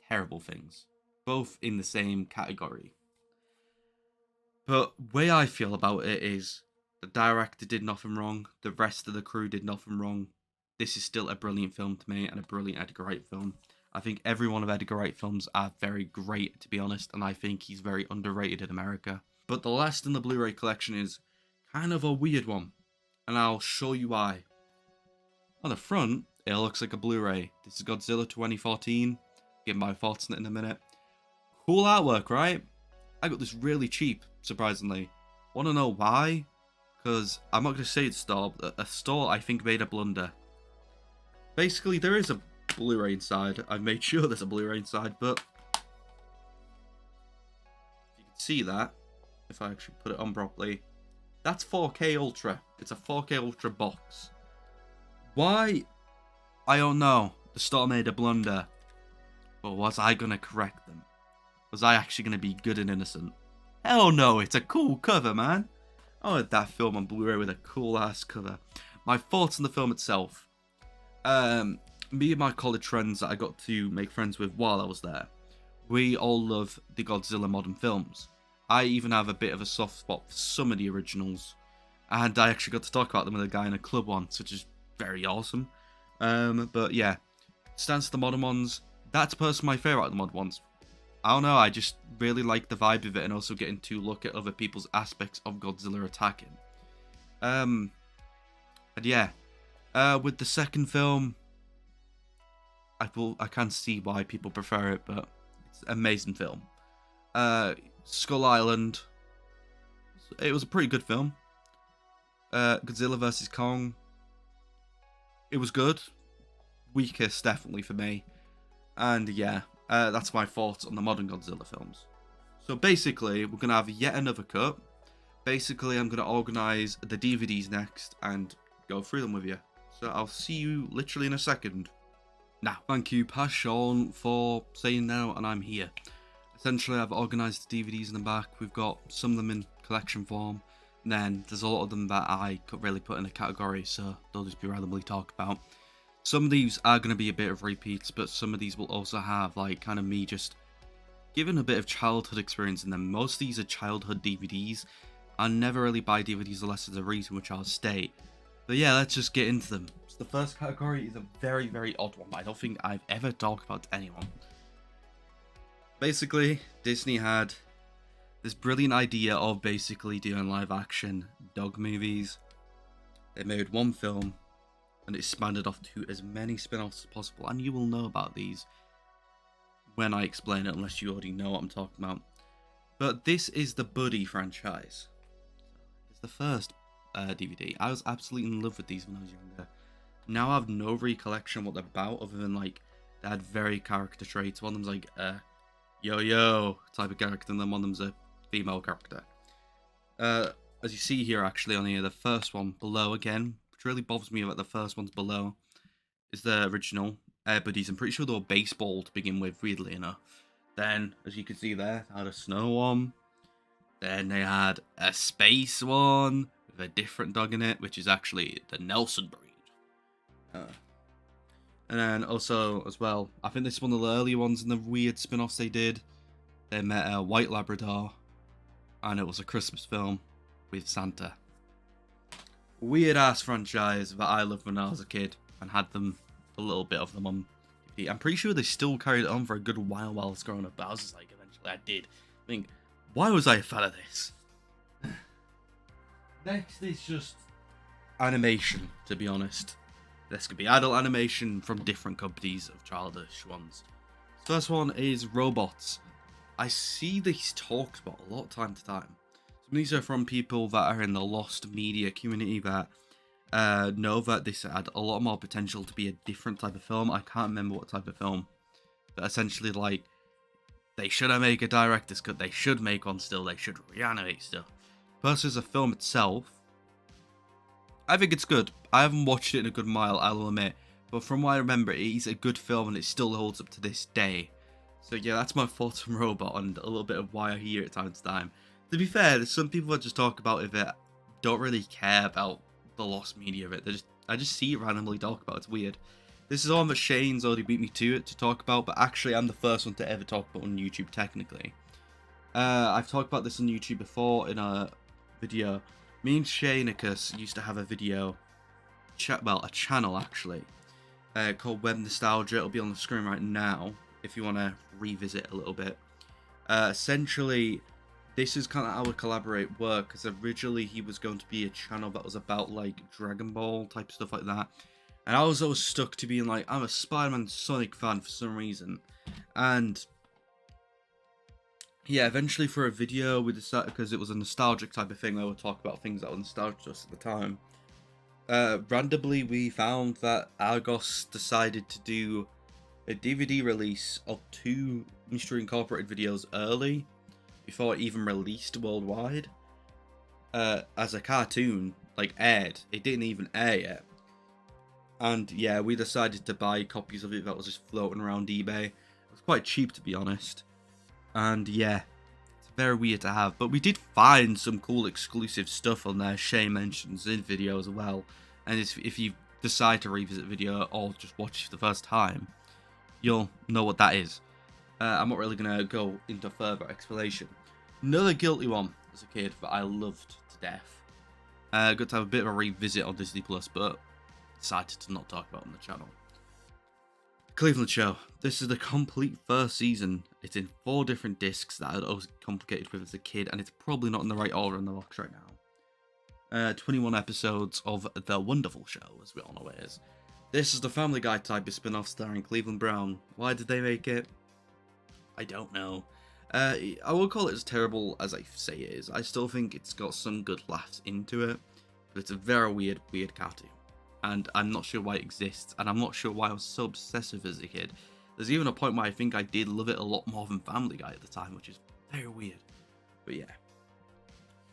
terrible things, both in the same category. But way I feel about it is the director did nothing wrong, the rest of the crew did nothing wrong. This is still a brilliant film to me and a brilliant Edgar Wright film. I think every one of Edgar Wright films are very great, to be honest, and I think he's very underrated in America. But the last in the Blu-ray collection is kind of a weird one, and I'll show you why. On the front, it looks like a Blu-ray. This is Godzilla 2014. Give my thoughts on it in a minute. Cool artwork, right? I got this really cheap, surprisingly. Want to know why? Because I'm not going to say it's a store I think made a blunder. Basically, there is a Blu-ray inside. I've made sure there's a Blu-ray inside, but if you can see that, if I actually put it on properly, that's 4K Ultra. It's a 4K Ultra box. Why? I don't know. The store made a blunder. But was I going to correct them? Was I actually going to be good and innocent? Hell no, it's a cool cover, man. I wanted that film on Blu-ray with a cool-ass cover. My thoughts on the film itself. Me and my college friends that I got to make friends with while I was there, we all love the Godzilla modern films. I even have a bit of a soft spot for some of the originals. And I actually got to talk about them with a guy in a club once, which is very awesome. But yeah, stands to the modern ones. That's personally my favourite of the modern ones. I don't know, I just really like the vibe of it and also getting to look at other people's aspects of Godzilla attacking. And yeah, with the second film, I can see why people prefer it, but it's an amazing film. Skull Island, it was a pretty good film. Godzilla vs. Kong, it was good. Weakest, definitely, for me. And yeah, that's my thoughts on the modern Godzilla films. So basically, we're going to have yet another cut. Basically, I'm going to organise the DVDs next and go through them with you. So I'll see you literally in a second. Now, thank you, Passion, for saying now, and I'm here. Essentially, I've organised the DVDs in the back. We've got some of them in collection form. And then there's a lot of them that I could really put in a category, so they'll just be randomly talked about. Some of these are going to be a bit of repeats, but some of these will also have, like, kind of me just giving a bit of childhood experience in them. Most of these are childhood DVDs. I never really buy DVDs unless there's a reason, which I'll state. But yeah, let's just get into them. So the first category is a very odd one, but I don't think I've ever talked about to anyone. Basically, Disney had this brilliant idea of basically doing live action dog movies. They made one film, and it expanded off to as many spin-offs as possible, and you will know about these when I explain it, unless you already know what I'm talking about. But this is the Buddy franchise. It's the first DVD. I was absolutely in love with these when I was younger. Now I have no recollection what they're about, other than like they had very character traits. One of them's like a yo-yo type of character, and then one of them's a female character. As you see here, actually, on here, the first one below again, which really bothers me about the first one's below, is the original Air Buddies. I'm pretty sure they were baseball to begin with, weirdly enough. Then, as you can see there, they had a snow one. Then they had a space one with a different dog in it, which is actually the Nelson breed. And then also, as well, I think this is one of the earlier ones in the weird spin-offs they did. They met a white Labrador, and it was a Christmas film with Santa. Weird-ass franchise that I loved when I was a kid, and had them, a little bit of them on DVD. I'm pretty sure they still carried it on for a good while I was growing up, but I was just like, eventually I did. I think, why was I a fan of this? Next is just animation, to be honest. This could be adult animation from different companies of childish ones. First one is robots. I see these talked about a lot time to time. Some of these are from people that are in the lost media community that know that this had a lot more potential to be a different type of film. I can't remember what type of film. But essentially, like, they should make a director's cut. They should make one still. They should reanimate still. Versus the film itself, I think it's good. I haven't watched it in a good while, I'll admit. But from what I remember, it is a good film and it still holds up to this day. So yeah, that's my thoughts on Robot and a little bit of why I hear it time to time. To be fair, there's some people that just talk about it that don't really care about the lost media of it. I just see it randomly talk about it. It's weird. This is all that Shane's already beat me to it to talk about, but actually I'm the first one to ever talk about on YouTube technically. I've talked about this on YouTube before in a video. Me and Shaneicus used to have a video, a channel actually, called Web Nostalgia. It'll be on the screen right now if you want to revisit a little bit. Essentially, this is kind of how we collaborate work, because originally he was going to be a channel that was about like Dragon Ball type stuff like that. And I was always stuck to being like, I'm a Spider-Man Sonic fan for some reason. And yeah, eventually for a video, we decided, because it was a nostalgic type of thing, where we'll talk about things that were nostalgic to us at the time. Randomly, we found that Argos decided to do a DVD release of 2 Mystery Incorporated videos early, before it even released worldwide. As a cartoon, like, aired. It didn't even air yet. And yeah, we decided to buy copies of it that was just floating around eBay. It was quite cheap, to be honest. And yeah, it's very weird to have. But we did find some cool exclusive stuff on there. Shay mentions in video as well. And if you decide to revisit video or just watch it for the first time, you'll know what that is. I'm not really going to go into further explanation. Another guilty one as a kid that I loved to death. Good to have a bit of a revisit on Disney Plus, but decided to not talk about on the channel. Cleveland Show. This is the complete first season. It's in 4 different discs that I was complicated with as a kid, and it's probably not in the right order in the box right now. 21 episodes of The Wonderful Show, as we all know it is. This is the Family Guy type of spin-off starring Cleveland Brown. Why did they make it? I don't know. I won't call it as terrible as I say it is. I still think it's got some good laughs into it, but it's a very weird cartoon. And I'm not sure why it exists, and I'm not sure why I was so obsessive as a kid. There's even a point where I think I did love it a lot more than Family Guy at the time, which is very weird. But yeah.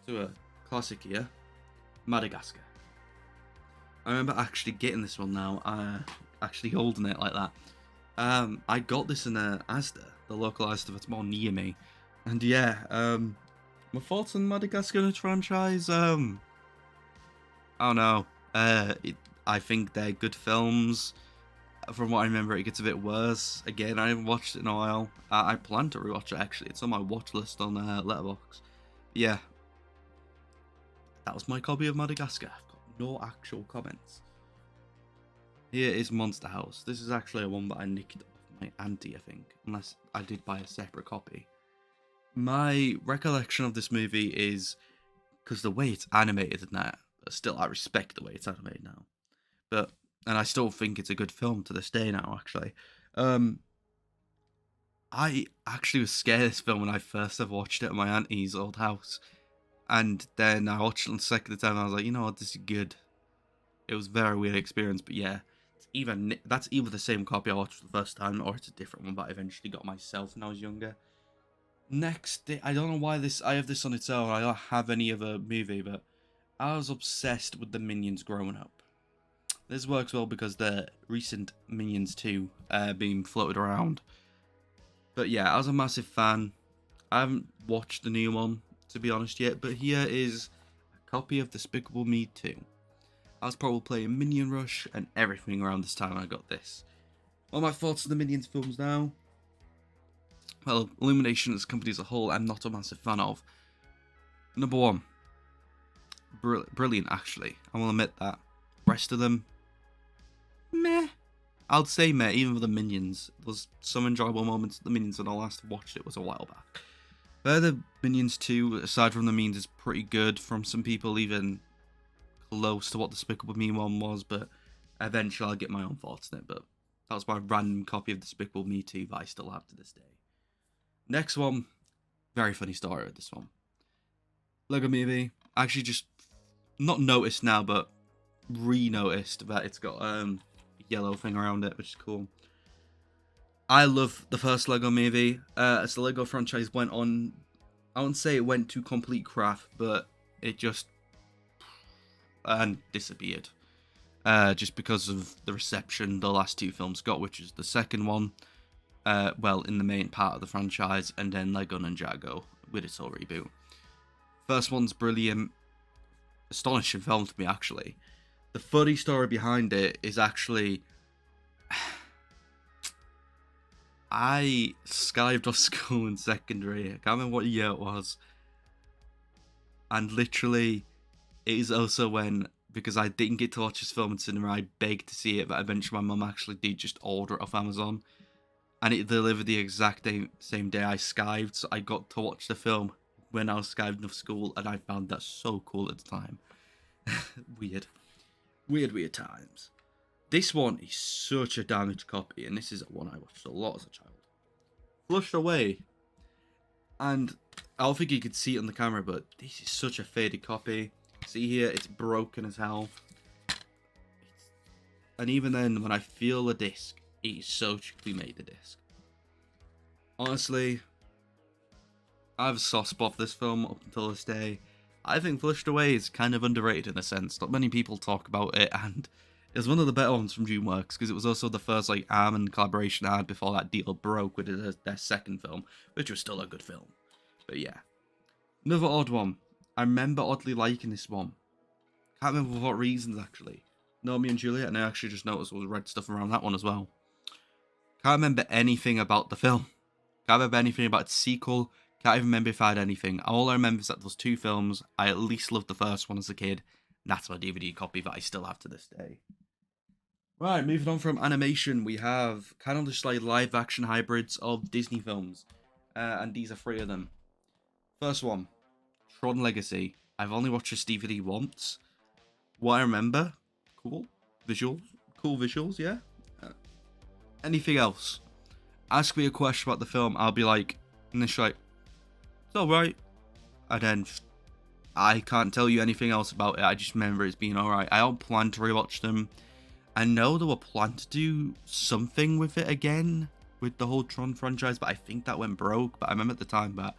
So a classic here, Madagascar. I remember actually getting this one now, actually holding it like that. I got this in a Asda, the local Asda that's more near me. And yeah, my thoughts on Madagascar franchise, I don't know. I think they're good films. From what I remember, it gets a bit worse. Again, I haven't watched it in a while. I plan to rewatch it, actually. It's on my watch list on Letterboxd. Yeah. That was my copy of Madagascar. I've got no actual comments. Here is Monster House. This is actually a one that I nicked off my auntie, I think. Unless I did buy a separate copy. My recollection of this movie is, because the way it's animated and that, still I respect the way it's animated now. And I still think it's a good film to this day now, actually. I actually was scared of this film when I first ever watched it at my auntie's old house. And then I watched it on the second time and I was like, you know what, this is good. It was a very weird experience, but yeah. That's either the same copy I watched for the first time or it's a different one that I eventually got myself when I was younger. Next, I don't know why I have this on its own. I don't have any other movie, but I was obsessed with the Minions growing up. This works well because the recent Minions 2 being floated around. But yeah, I was a massive fan. I haven't watched the new one, to be honest, yet, but here is a copy of Despicable Me 2. I was probably playing Minion Rush and everything around this time I got this. What are my thoughts on the Minions films now? Well, Illumination as a company as a whole, I'm not a massive fan of. Number 1. Brilliant, actually. I will admit that. Rest of them, meh. I'd say meh, even with the Minions. There was some enjoyable moments. The Minions when I last watched it was a while back. But the Minions 2, aside from the memes, is pretty good. From some people, even close to what Despicable Me 1 was. But eventually I'll get my own thoughts on it. But that was my random copy of Despicable Me 2 that I still have to this day. Next one, very funny story with this one. Lego Movie. Actually just not noticed now, but re-noticed that it's got a yellow thing around it, which is cool. I love the first Lego Movie. As the Lego franchise went on, I wouldn't say it went to complete crap, but it just disappeared. Just because of the reception the last 2 films got, which is the second one, well, in the main part of the franchise, and then Lego Ninjago with its whole reboot. First one's brilliant, astonishing film to me actually. The funny story behind it is actually, I skived off school in secondary. I can't remember what year it was. And literally, it is also when, because I didn't get to watch this film in cinema, I begged to see it, but eventually my mum actually did just order it off Amazon. And it delivered the exact same day I skived, so I got to watch the film when I was skiving off school, and I found that so cool at the time. Weird. Weird times. This one is such a damaged copy, and this is one I watched a lot as a child. Flushed Away. And I don't think you could see it on the camera, but this is such a faded copy. See here, it's broken as hell. And even then, when I feel the disc, it is so cheaply made, the disc. Honestly, I have a soft spot for this film up until this day. I think Flushed Away is kind of underrated in a sense. Not many people talk about it, and it was one of the better ones from DreamWorks, because it was also the first like Arm collaboration I had before that deal broke with their second film, which was still a good film. But yeah. Another odd one. I remember oddly liking this one. Can't remember for what reasons actually. Romeo and Juliet, and I actually just noticed all the red stuff around that one as well. Can't remember anything about the film. Can't remember anything about its sequel. Can't even remember if I had anything. All I remember is that those two films, I at least loved the first one as a kid. And that's my DVD copy that I still have to this day. Right, moving on from animation, we have kind of just like live action hybrids of Disney films. And these are 3 of them. First one, Tron Legacy. I've only watched this DVD once. What I remember, cool visuals, yeah. Anything else? Ask me a question about the film, I'll be like, initially like, it's alright. And then, I can't tell you anything else about it, I just remember it's being alright. I don't plan to rewatch them. I know they were planned to do something with it again, with the whole Tron franchise, but I think that went broke. But I remember at the time that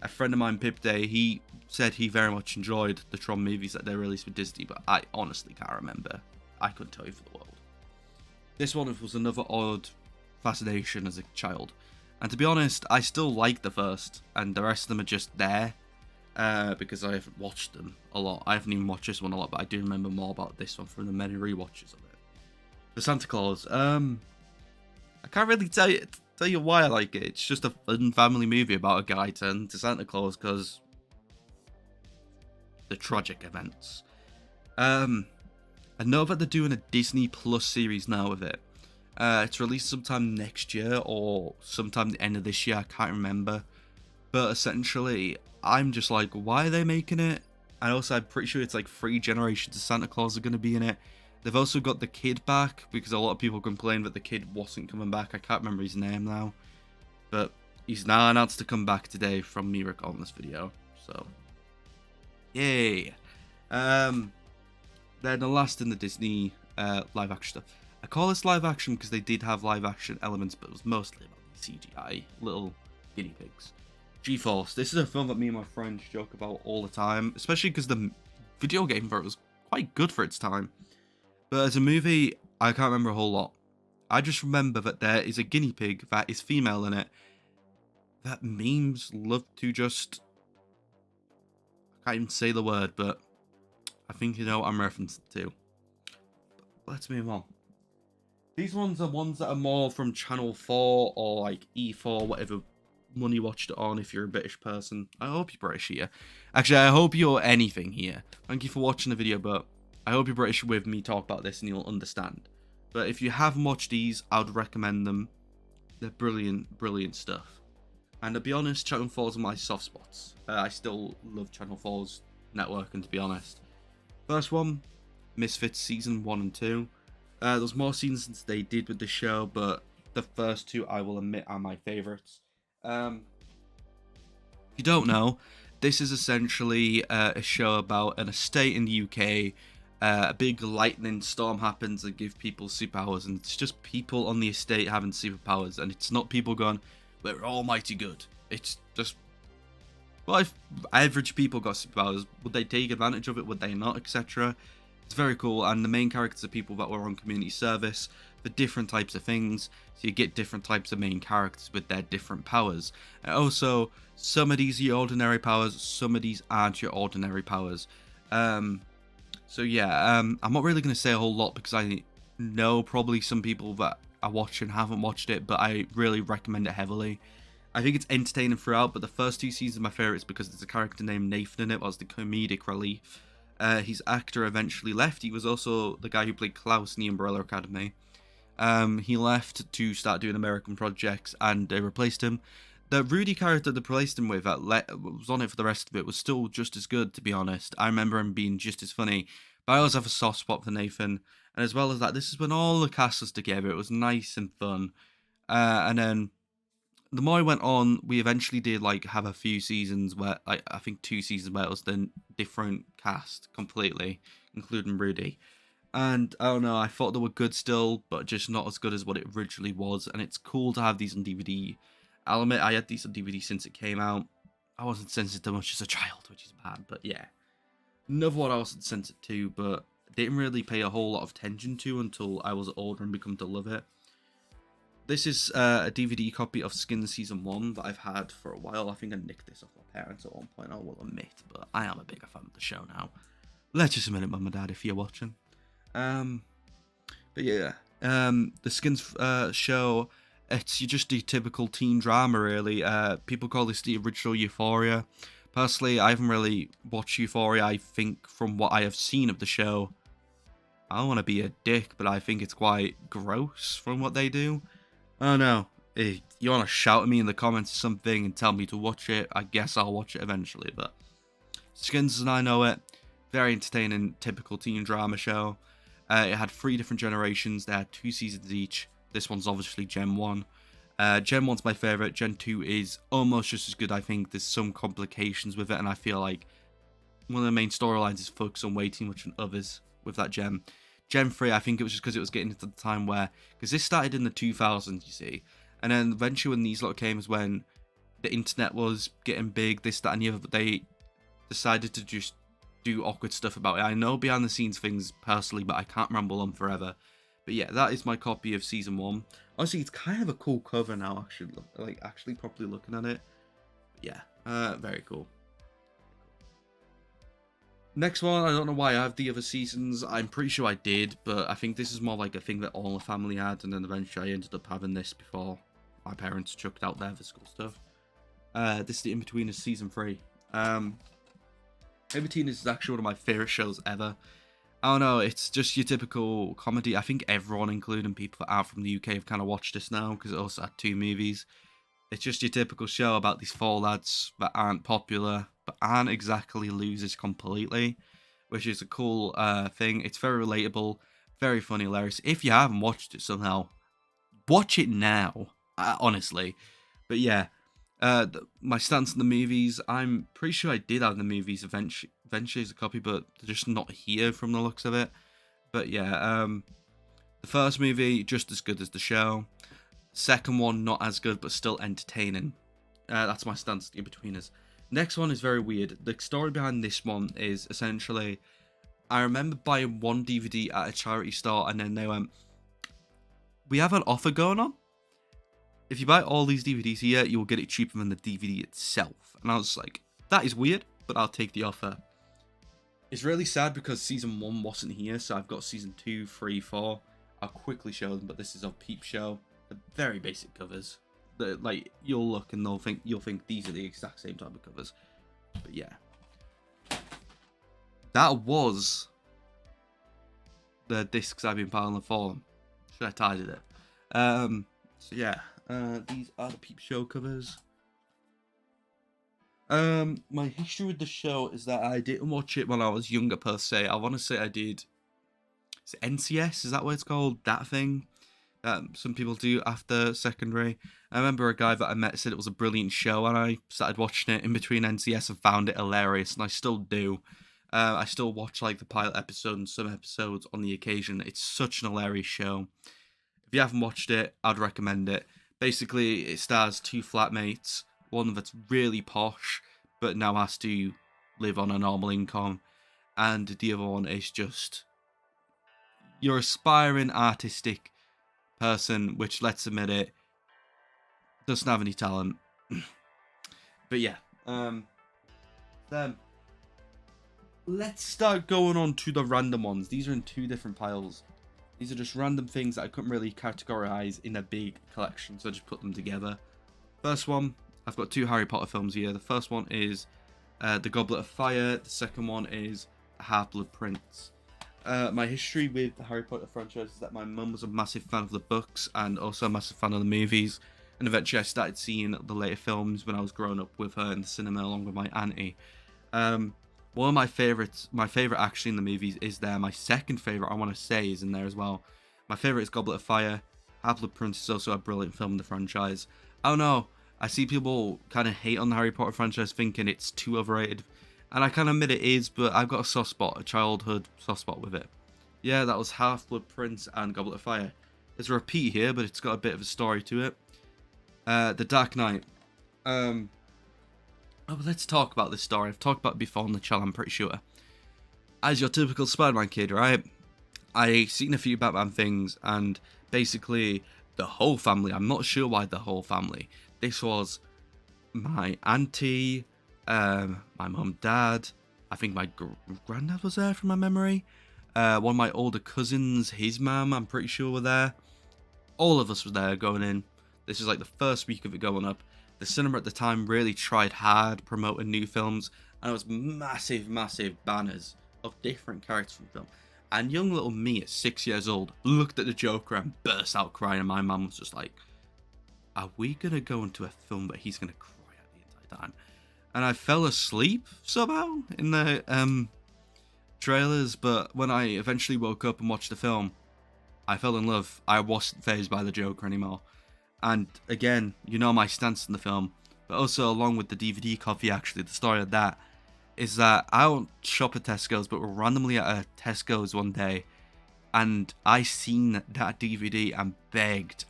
a friend of mine, Pip Day, he said he very much enjoyed the Tron movies that they released with Disney, but I honestly can't remember. I couldn't tell you for the world. This one was another odd fascination as a child. And to be honest, I still like the first, and the rest of them are just there, because I haven't watched them a lot. I haven't even watched this one a lot, but I do remember more about this one from the many rewatches of it. The Santa Claus, I can't really tell you why I like it. It's just a fun family movie about a guy turned to Santa Claus because the tragic events. I know that they're doing a Disney Plus series now with it. It's released sometime next year or sometime the end of this year, I can't remember. But essentially, I'm just like, why are they making it? And also, I'm pretty sure it's like 3 generations of Santa Claus are going to be in it. They've also got the kid back, because a lot of people complained that the kid wasn't coming back. I can't remember his name now. But he's now announced to come back today from me recording this video. So, yay. Then the last in the Disney live action stuff. I call this live action because they did have live action elements, but it was mostly about the CGI, little guinea pigs. G-Force. This is a film that me and my friends joke about all the time, especially because the video game for it was quite good for its time. But as a movie, I can't remember a whole lot. I just remember that there is a guinea pig that is female in it that memes love to just... I can't even say the word, but I think you know what I'm referencing to. But let's move on. These ones are ones that are more from Channel 4 or like E4, whatever one you watched it on if you're a British person. I hope you're British here. Actually, I hope you're anything here. Thank you for watching the video, but I hope you're British with me talk about this and you'll understand. But if you haven't watched these, I would recommend them. They're brilliant, brilliant stuff. And to be honest, Channel 4's are my soft spots. I still love Channel 4's network, and to be honest. First one, Misfits Season 1 and 2. There's more seasons they did with the show, but the first 2, I will admit, are my favourites. If you don't know, this is essentially a show about an estate in the UK. A big lightning storm happens and gives people superpowers, and it's just people on the estate having superpowers, and it's not people going, we're almighty good. It's just, well, if average people got superpowers, would they take advantage of it, would they not, etc. It's very cool, and the main characters are people that were on community service. for different types of things, so you get different types of main characters with their different powers. And also, some of these are your ordinary powers, some of these aren't your ordinary powers. So yeah, I'm not really going to say a whole lot because I know probably some people that are watching haven't watched it, but I really recommend it heavily. I think it's entertaining throughout, but the first 2 seasons are my favourites because there's a character named Nathan in it, was the comedic relief. His actor eventually left. He was also the guy who played Klaus in the Umbrella Academy. He left to start doing American projects, and they replaced him. The Rudy character they replaced him with, that was on it for the rest of it, was still just as good, to be honest. I remember him being just as funny. But I always have a soft spot for Nathan. And as well as that, this is when all the cast was together. It was nice and fun. And then the more I went on, we eventually did like have a few seasons where I think 2 seasons where it was the different cast completely, including Rudy. And I don't know, I thought they were good still, but just not as good as what it originally was. And it's cool to have these on DVD. I'll admit, I had these on DVD since it came out. I wasn't sensitive much as a child, which is bad, but yeah. Another one I wasn't sensitive to, but didn't really pay a whole lot of attention to until I was older and become to love it. This is a DVD copy of Skins Season 1 that I've had for a while. I think I nicked this off my parents at one point, I will admit, but I am a bigger fan of the show now. Let's just admit it, Mum and Dad, if you're watching. But yeah, the Skins show, it's just the typical teen drama, really. People call this the original Euphoria. Personally, I haven't really watched Euphoria. I think from what I have seen of the show, I don't want to be a dick, but I think it's quite gross from what they do. I don't know. If you want to shout at me in the comments or something and tell me to watch it, I guess I'll watch it eventually. But Skins as I know it, very entertaining, typical teen drama show. It had 3 different generations. They had 2 seasons each. This one's obviously Gen 1. Gen 1's my favourite. Gen 2 is almost just as good, I think. There's some complications with it, and I feel like one of the main storylines is focused on way too much on others with that gen. Gen 3, I think it was just because it was getting into the time where... Because this started in the 2000s, you see. And then eventually when these lot came is when the internet was getting big, this, that, and the other. But they decided to just do awkward stuff about it. I know behind the scenes things personally, but I can't ramble on forever. But yeah, that is my copy of Season 1. Honestly, it's kind of a cool cover now, actually. Like, actually properly looking at it. But yeah, very cool. Next one, I don't know why I have the other seasons. I'm pretty sure I did, but I think this is more like a thing that all the family had, and then eventually I ended up having this before my parents chucked out their physical stuff. This is the In-Betweeners Season 3. In-Betweeners is actually one of my favourite shows ever. I don't know, it's just your typical comedy. I think everyone, including people that aren't from the UK, have kind of watched this now, because it also had 2 movies. It's just your typical show about these 4 lads that aren't popular, but aren't exactly losers completely, which is a cool thing. It's very relatable, very funny, hilarious. If you haven't watched it somehow, watch it now, honestly. But yeah, my stance on the movies, I'm pretty sure I did have the movies eventually as a copy, but they're just not here from the looks of it. But yeah, the first movie, just as good as the show. Second one, not as good, but still entertaining. That's my stance in between us. Next one is very weird. The story behind this one is essentially, I remember buying one DVD at a charity store, and then they went, "We have an offer going on. If you buy all these DVDs here, you will get it cheaper than the DVD itself." And I was like, that is weird, but I'll take the offer. It's really sad because Season 1 wasn't here, so I've got Season 2, 3, 4. I'll quickly show them, but this is a Peep Show. The very basic covers. Like, you'll look and you'll think these are the exact same type of covers. But yeah. That was the discs I've been piling for. Should I tidied it? So yeah. These are the Peep Show covers. My history with the show is that I didn't watch it when I was younger per se. I want to say I did. Is it NCS? Is that what it's called? That thing? Some people do after secondary. I remember a guy that I met said it was a brilliant show, and I started watching it in between NCS and found it hilarious, and I still do. I still watch like the pilot episode and some episodes on the occasion. It's such an hilarious show. If you haven't watched it, I'd recommend it. Basically, it stars 2 flatmates, one that's really posh, but now has to live on a normal income, and the other one is just your aspiring artistic person, which, let's admit it, doesn't have any talent. But yeah, then let's start going on to the random ones. These are in 2 different piles. These are just random things that I couldn't really categorize in a big collection, so I just put them together. First one, I've got 2 Harry Potter films here. The first one is The Goblet of Fire. The second one is Half-Blood Prince. My history with the Harry Potter franchise is that my mum was a massive fan of the books and also a massive fan of the movies. And eventually I started seeing the later films when I was growing up with her in the cinema along with my auntie. One of my favourite actually in the movies is there. My second favourite, I want to say, is in there as well. My favourite is Goblet of Fire. Half-Blood Prince is also a brilliant film in the franchise. I don't know, I see people kind of hate on the Harry Potter franchise thinking it's too overrated. And I kind of admit it is, but I've got a soft spot, a childhood soft spot with it. Yeah, that was Half-Blood Prince and Goblet of Fire. There's a repeat here, but it's got a bit of a story to it. The Dark Knight. Let's talk about this story. I've talked about it before on the channel, I'm pretty sure. As your typical Spider-Man kid, right? I seen a few Batman things, and basically the whole family, I'm not sure why the whole family. This was my auntie, my mum, dad, I think my granddad was there from my memory. One of my older cousins, his mum, I'm pretty sure were there. All of us were there going in. This is like the first week of it going up. The cinema at the time really tried hard promoting new films, and it was massive banners of different characters from the film. And young little me at 6 years old looked at the Joker and burst out crying, and my mum was just like, are we gonna go into a film where he's gonna cry at the entire time? And I fell asleep somehow in the trailers, but when I eventually woke up and watched the film, I fell in love. I wasn't fazed by the Joker anymore. And again, you know my stance in the film, but also along with the DVD copy, actually, the story of that is that I don't shop at Tesco's, but we're randomly at a Tesco's one day, and I seen that DVD and begged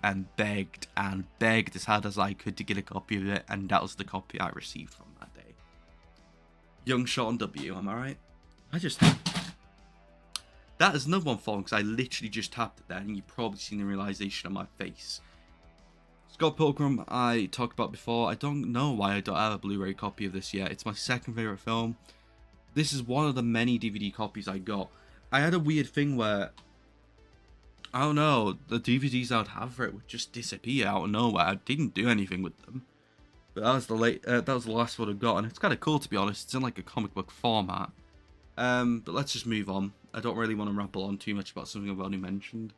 as hard as I could to get a copy of it, and that was the copy I received from that day. Young Sean W, am I right? That is another one for because I literally just tapped it there, and you've probably seen the realization on my face. Scott Pilgrim, I talked about before. I don't know why I don't have a Blu-ray copy of this yet. It's my second favourite film. This is one of the many DVD copies I got. I had a weird thing where, I don't know, the DVDs I would have for it would just disappear out of nowhere. I didn't do anything with them. But that was the last one I got, and it's kind of cool, to be honest. It's in like a comic book format. But let's just move on. I don't really want to ramble on too much about something I've already mentioned.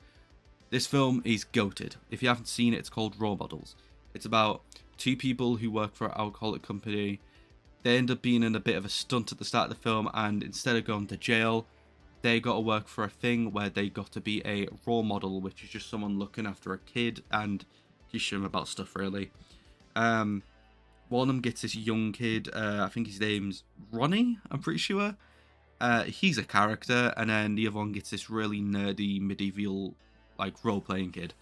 This film is goated. If you haven't seen it, it's called Role Models. It's about 2 people who work for an alcoholic company. They end up being in a bit of a stunt at the start of the film, and instead of going to jail, they got to work for a thing where they got to be a role model, which is just someone looking after a kid and teaching them about stuff, really. One of them gets this young kid, I think his name's Ronnie, I'm pretty sure. He's a character, and then the other one gets this really nerdy medieval like role-playing kid.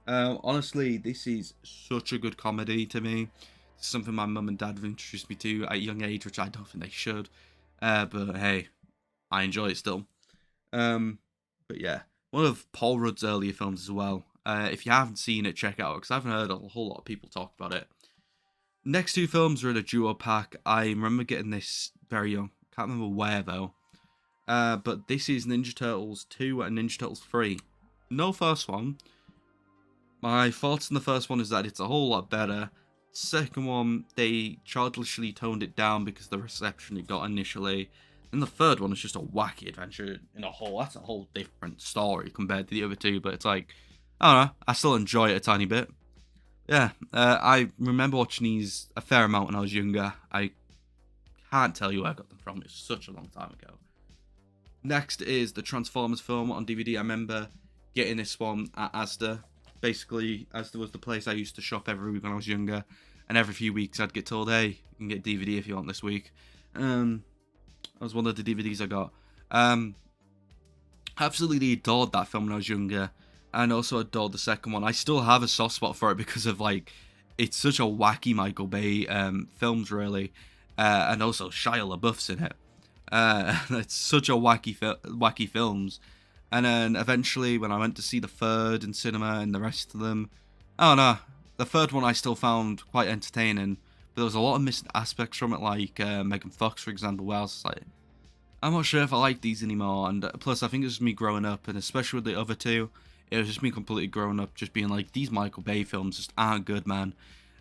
Honestly, this is such a good comedy to me. It's something my mum and dad have introduced me to at a young age, which I don't think they should. But hey, I enjoy it still. But yeah, one of Paul Rudd's earlier films as well. If you haven't seen it, check it out, because I haven't heard a whole lot of people talk about it. Next 2 films are in a duo pack. I remember getting this very young. Can't remember where though. But this is Ninja Turtles 2 and Ninja Turtles 3. No first one. My thoughts on the first one is that it's a whole lot better. Second one, they childishly toned it down because of the reception it got initially. And the third one is just a wacky adventure in a whole. That's a whole different story compared to the other 2. But it's like, I don't know, I still enjoy it a tiny bit. Yeah, I remember watching these a fair amount when I was younger. I can't tell you where I got them from. It's such a long time ago. Next is the Transformers film on DVD. I remember getting this one at Asda. Basically, Asda was the place I used to shop every week when I was younger, and every few weeks I'd get told, hey, you can get DVD if you want this week. That was one of the DVDs I got. Absolutely adored that film when I was younger, and also adored the second one. I still have a soft spot for it because of, like, it's such a wacky Michael Bay films, really, and also Shia LaBeouf's in it. It's such a wacky films. And then eventually, when I went to see the third in cinema and the rest of them, I don't know. The third one I still found quite entertaining, but there was a lot of missing aspects from it, like Megan Fox, for example, where I was like, I'm not sure if I like these anymore. And plus, I think it was me growing up, and especially with the other two, it was just me completely growing up, just being like, these Michael Bay films just aren't good, man.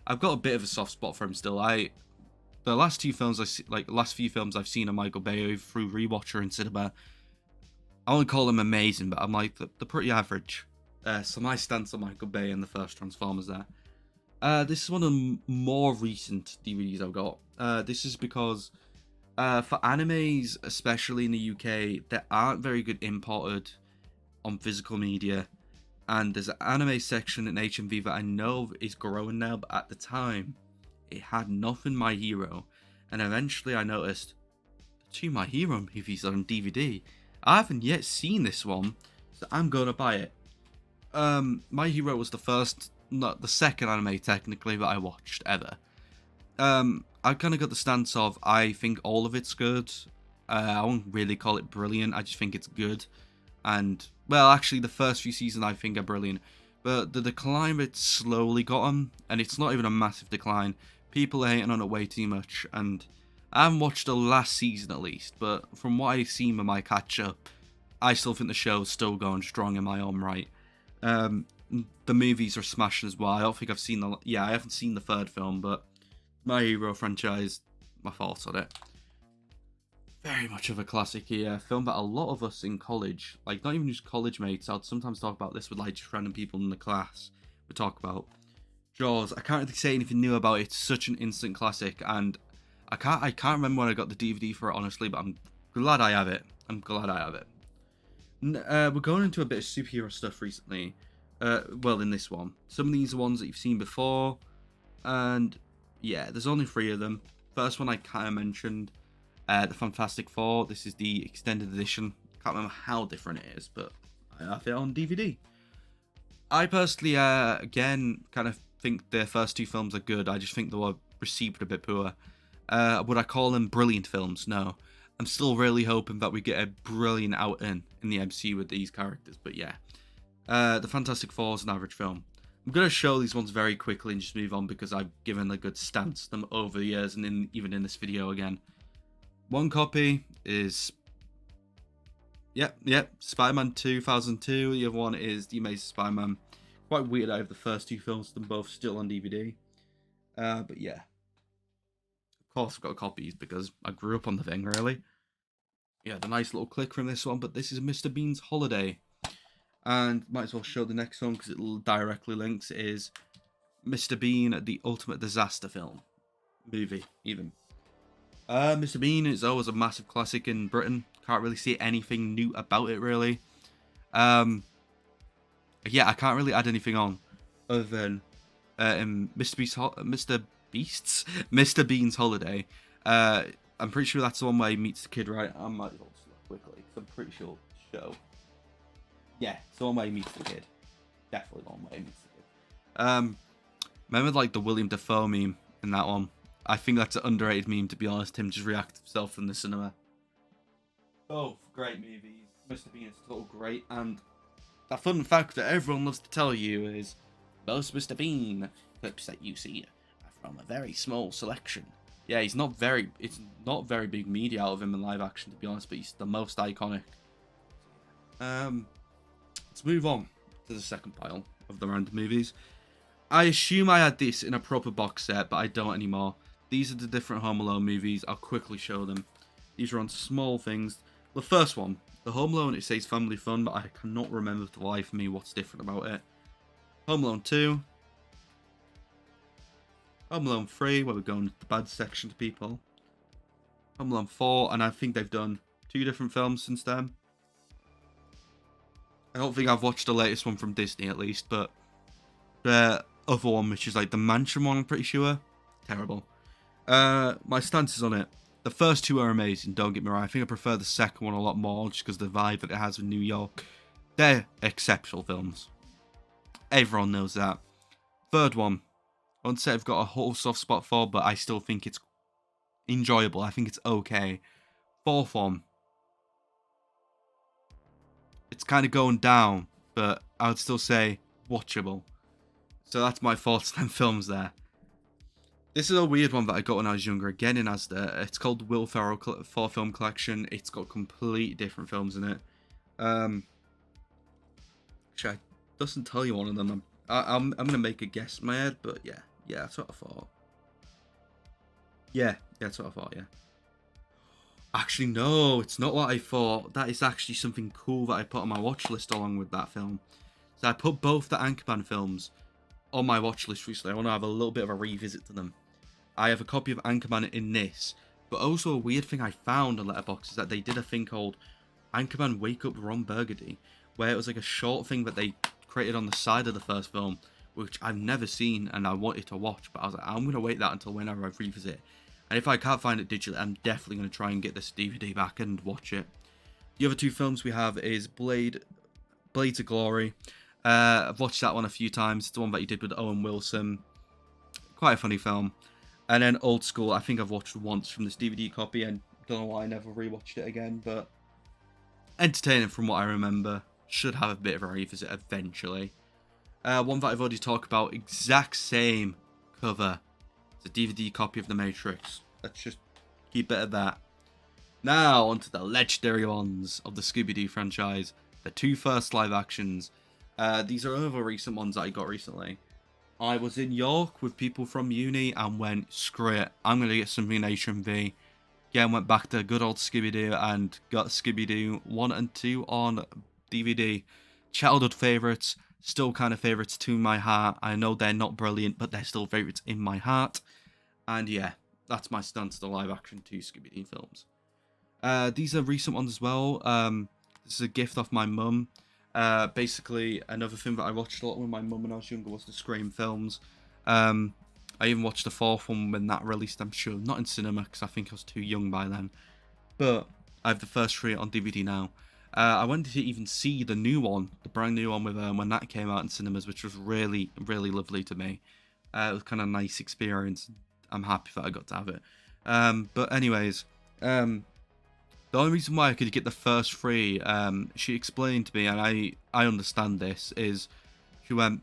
I've got a bit of a soft spot for him still. The last two films last few films I've seen of Michael Bay through rewatcher in cinema, I wouldn't call them amazing, but I'm like, they're pretty average. So my stance on Michael Bay and the first Transformers there. This is one of the more recent DVDs I've got. This is because for animes, especially in the UK, they aren't very good imported on physical media. And there's an anime section in HMV that I know is growing now, but at the time, it had nothing My Hero. And eventually I noticed the two My Hero movies are on DVD. I haven't yet seen this one, so I'm gonna buy it. My Hero was not the second anime technically that I watched ever. I kind of got the stance of I think all of it's good. I won't really call it brilliant. I just think it's good. And well, actually, the first few seasons I think are brilliant, but the decline it slowly got on, and it's not even a massive decline. People are hating on it way too much, and I haven't watched the last season at least, but from what I've seen with my catch up, I still think the show's still going strong in my own right. The movies are smashing as well. I don't think I've seen I haven't seen the third film, but My Hero franchise, my thoughts on it. Very much of a classic here. Film that a lot of us in college, like not even just college mates, I'd sometimes talk about this with like just random people in the class. We talk about Jaws. I can't really say anything new about it. It's such an instant classic, and I can't remember when I got the DVD for it honestly, but I'm glad I have it. We're going into a bit of superhero stuff recently. Well, in this one, some of these are ones that you've seen before, and yeah, there's only 3 of them. First one I kind of mentioned, the Fantastic Four. This is the extended edition. Can't remember how different it is, but I have it on DVD. I personally, again, kind of think the first 2 films are good. I just think they were received a bit poor. Would I call them brilliant films? No. I'm still really hoping that we get a brilliant outing in the MCU with these characters, but yeah. The Fantastic Four is an average film. I'm going to show these ones very quickly and just move on because I've given a good stance to them over the years and even in this video again. One copy is... Yep, Spider-Man 2002. The other one is The Amazing Spider-Man. Quite weird I have the first 2 films, them both still on DVD. But yeah. Of course I've got copies because I grew up on the thing, really. Yeah, the nice little click from this one, but this is Mr. Bean's Holiday. And might as well show the next one because it directly links. It is Mr. Bean, the Ultimate Disaster Film. Movie, even. Mr. Bean is always a massive classic in Britain. Can't really see anything new about it, really. Yeah, I can't really add anything on other than Mr. Bean's Holiday. I'm pretty sure that's the one where he meets the kid, right? I might as well just look quickly because I'm pretty sure it's show. Yeah, it's the one where he meets the kid. Definitely the one where he meets the kid. Remember like the William Dafoe meme in that one? I think that's an underrated meme, to be honest. Him just react himself in the cinema. Both great movies. Mr. Bean is still great, and the fun fact that everyone loves to tell you is most Mr. Bean clips that you see are from a very small selection. Yeah, it's not very big media out of him in live action, to be honest, but he's the most iconic. Let's move on to the second pile of the random movies. I assume I had this in a proper box set, but I don't anymore. These are the different Home Alone movies. I'll quickly show them. These are on small things. The first one, the Home Alone, it says family fun, but I cannot remember for the life of me what's different about it. Home Alone 2. Home Alone 3, where we're going to the bad section to people. Home Alone 4, and I think they've done 2 different films since then. I don't think I've watched the latest one from Disney, at least, but the other one, which is like the Mansion one, I'm pretty sure. Terrible. My stances on it. The first 2 are amazing, don't get me wrong. I think I prefer the second one a lot more, just because the vibe that it has in New York. They're exceptional films. Everyone knows that. Third one, I wouldn't say I've got a whole soft spot for, but I still think it's enjoyable. I think it's okay. Fourth one, it's kind of going down, but I would still say watchable. So that's my thoughts on them films there. This is a weird one that I got when I was younger, again in Asda. It's called Will Ferrell 4-Film Collection. It's got complete different films in it. Actually, it doesn't tell you one of them. I'm gonna make a guess in my head, but yeah, that's what I thought. Yeah, that's what I thought. Yeah. Actually, no, it's not what I thought. That is actually something cool that I put on my watch list along with that film. So I put both the Anchorman films on my watch list recently. I want to have a little bit of a revisit to them. I have a copy of Anchorman in this, but also a weird thing I found on Letterboxd is that they did a thing called Anchorman Wake Up Ron Burgundy, where it was like a short thing that they created on the side of the first film, which I've never seen and I wanted to watch, but I was like, I'm going to wait that until whenever I revisit. And if I can't find it digitally, I'm definitely going to try and get this DVD back and watch it. The other two films we have is Blades of Glory. I've watched that one a few times. It's the one that he did with Owen Wilson. Quite a funny film. And then Old School, I think I've watched once from this DVD copy and don't know why I never rewatched it again, but entertaining from what I remember. Should have a bit of a revisit eventually. One that I've already talked about, exact same cover. It's a DVD copy of The Matrix. Let's just keep it at that. Now, onto the legendary ones of the Scooby-Doo franchise. The two first live actions. These are other recent ones that I got recently. I was in York with people from uni and went, screw it, I'm going to get something in HMV. Again, went back to good old Scooby-Doo and got Scooby-Doo 1 and 2 on DVD. Childhood favourites, still kind of favourites to my heart. I know they're not brilliant, but they're still favourites in my heart. And yeah, that's my stance to the live-action 2 Scooby-Doo films. These are recent ones as well. This is a gift off my mum. Basically, another thing that I watched a lot with my mum when I was younger was the Scream films. I even watched the fourth one when that released, I'm sure. Not in cinema, because I think I was too young by then. But I have the first three on DVD now. I went to even see the new one, the brand new one with when that came out in cinemas, which was really, really lovely to me. It was kind of a nice experience. I'm happy that I got to have it. But anyways, the only reason why I could get the first three, she explained to me, and I understand this, is she went,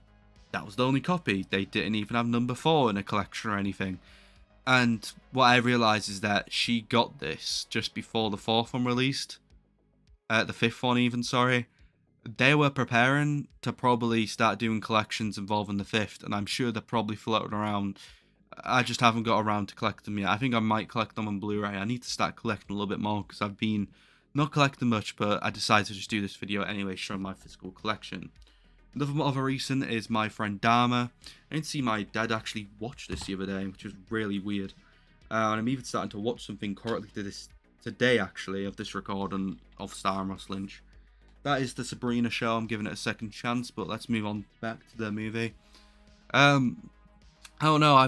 that was the only copy. They didn't even have number 4 in a collection or anything. And what I realised is that she got this just before the fourth one released. The fifth one even, sorry. They were preparing to probably start doing collections involving the fifth, and I'm sure they're probably floating around. I just haven't got around to collect them yet. I think I might collect them on Blu-ray. I need to start collecting a little bit more because I've been not collecting much, but I decided to just do this video anyway, showing my physical collection. Another other recent is my friend Dharma. I didn't see my dad actually watch this the other day, which was really weird. And I'm even starting to watch something currently to this today, actually, of this recording of Star and Ross Lynch. That is the Sabrina show. I'm giving it a second chance, but let's move on back to the movie. I don't know,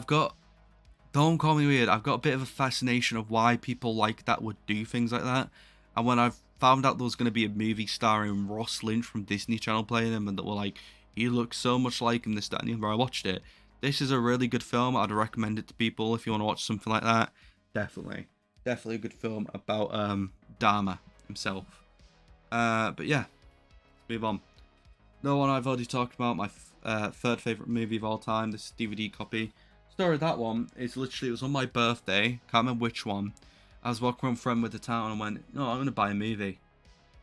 don't call me weird, I've got a bit of a fascination of why people like that would do things like that. And when I found out there was going to be a movie starring Ross Lynch from Disney Channel playing him, and that were like, he looks so much like him, this, that, and the other, I watched it. This is a really good film. I'd recommend it to people if you want to watch something like that. Definitely a good film about Dharma himself. But yeah, let's move on. No one I've already talked about, my third favourite movie of all time, this DVD copy. Story of that one is literally, it was on my birthday, can't remember which one. I was walking around friend with the town and went, no, I'm going to buy a movie.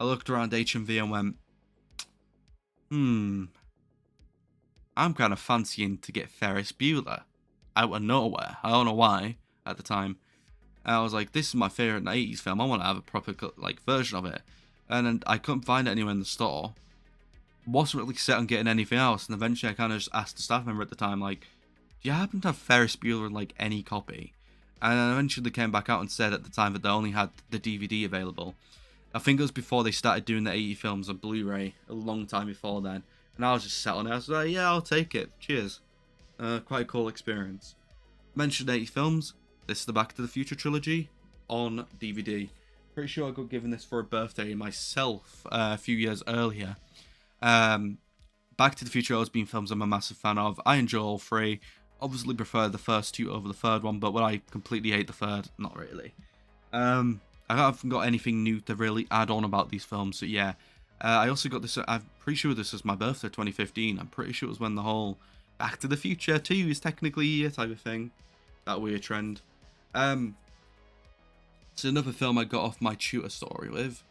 I looked around HMV and went, I'm kind of fancying to get Ferris Bueller out of nowhere. I don't know why at the time. And I was like, this is my favourite 80s film. I want to have a proper version of it. And then I couldn't find it anywhere in the store. Wasn't really set on getting anything else. And eventually I kind of just asked the staff member at the time, like, do you happen to have Ferris Bueller in any copy? And then eventually they came back out and said at the time that they only had the DVD available. I think it was before they started doing the 80 films on Blu-ray, a long time before then. And I was just sat on it. I was like, yeah, I'll take it. Cheers. Quite a cool experience. Mentioned 80 films. This is the Back to the Future trilogy on DVD. Pretty sure I got given this for a birthday myself a few years earlier. Back to the Future has been films I'm a massive fan of. I enjoy all three. Obviously prefer the first two over the third one, but when I completely hate the third, not really. I haven't got anything new to really add on about these films, so yeah. I also got this, I'm pretty sure this was my birthday, 2015. I'm pretty sure it was when the whole Back to the Future 2 is technically a year type of thing. That weird trend. It's another film I got off my tutor story with.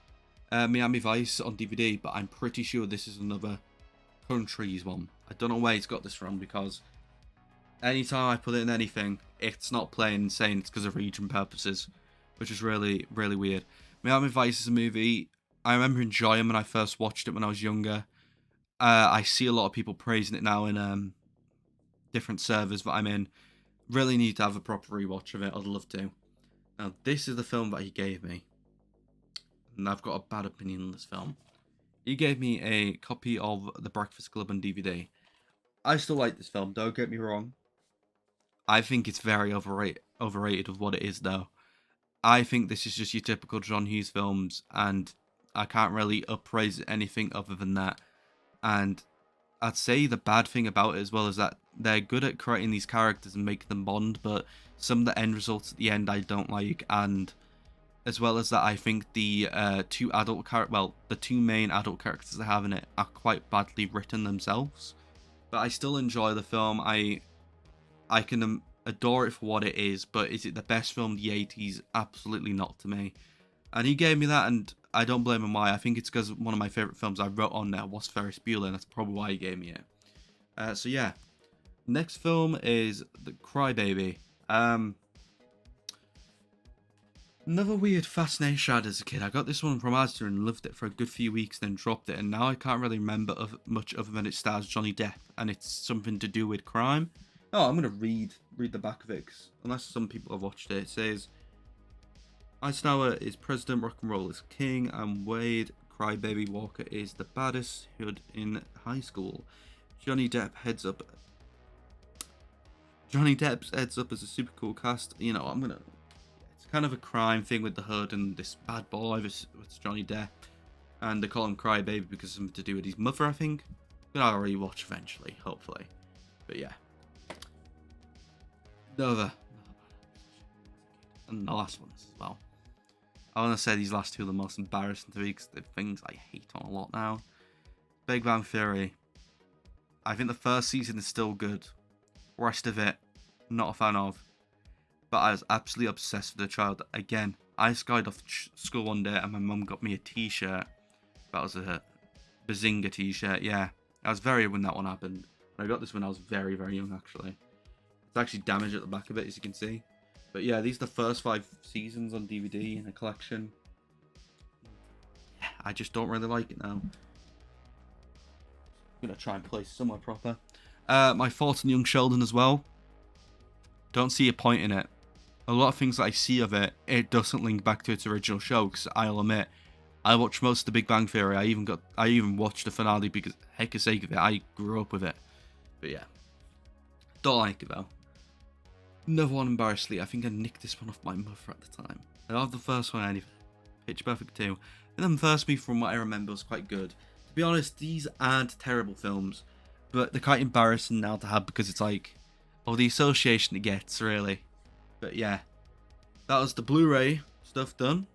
Miami Vice on DVD, but I'm pretty sure this is another country's one. I don't know where he's got this from, because anytime I put it in anything, it's not playing, saying it's because of region purposes, which is really, really weird. Miami Vice is a movie I remember enjoying when I first watched it when I was younger. I see a lot of people praising it now in different servers that I'm in. Really need to have a proper rewatch of it. I'd love to. Now, this is the film that he gave me, and I've got a bad opinion on this film. He gave me a copy of The Breakfast Club on DVD. I still like this film, don't get me wrong. I think it's very overrated of what it is, though. I think this is just your typical John Hughes films, and I can't really appraise anything other than that. And I'd say the bad thing about it as well is that they're good at creating these characters and making them bond, but some of the end results at the end I don't like, and as well as that, I think the the two main adult characters they have in it are quite badly written themselves. But I still enjoy the film. I can adore it for what it is, but is it the best film of the 80s? Absolutely not to me. And he gave me that, and I don't blame him why. I think it's because one of my favourite films I wrote on there was Ferris Bueller, and that's probably why he gave me it. So yeah. Next film is The Crybaby. Another weird fascination I had as a kid. I got this one from Asda and loved it for a good few weeks, then dropped it, and now I can't really remember of much other than it stars Johnny Depp, and it's something to do with crime. Oh, I'm gonna read the back of it, 'cause unless some people have watched it. It says, Eisenhower is president, rock and roll is king, and Wade Crybaby Walker is the baddest hood in high school. Johnny Depp heads up as a super cool cast. You know, it's kind of a crime thing with the hood and this bad boy with Johnny Depp, and they call him Crybaby because it's something to do with his mother, I think. But I'll rewatch eventually, hopefully. But yeah. Another. And the last one as well. I want to say these last two are the most embarrassing to me because they're things I hate on a lot now. Big Bang Theory. I think the first season is still good. Rest of it, not a fan of. But I was absolutely obsessed with the child. Again, I skied off school one day and my mum got me a t-shirt. That was a Bazinga t-shirt, yeah. I was very young when that one happened. I got this when I was very, very young, actually. It's actually damaged at the back of it, as you can see. But yeah, these are the first 5 seasons on DVD in a collection. Yeah, I just don't really like it now. I'm going to try and place it somewhere proper. My thoughts on Young Sheldon as well. Don't see a point in it. A lot of things that I see of it, it doesn't link back to its original show, because I'll admit, I watched most of the Big Bang Theory. I even watched the finale because, heck of sake of it, I grew up with it. But yeah. Don't like it though. Another one, embarrassingly, I think I nicked this one off my mother at the time. I love the first one anyway. Pitch Perfect 2. And then the first movie, from what I remember, was quite good. To be honest, these aren't terrible films, but they're quite embarrassing now to have because it's like, oh, the association it gets, really. But yeah, that was the Blu-ray stuff done,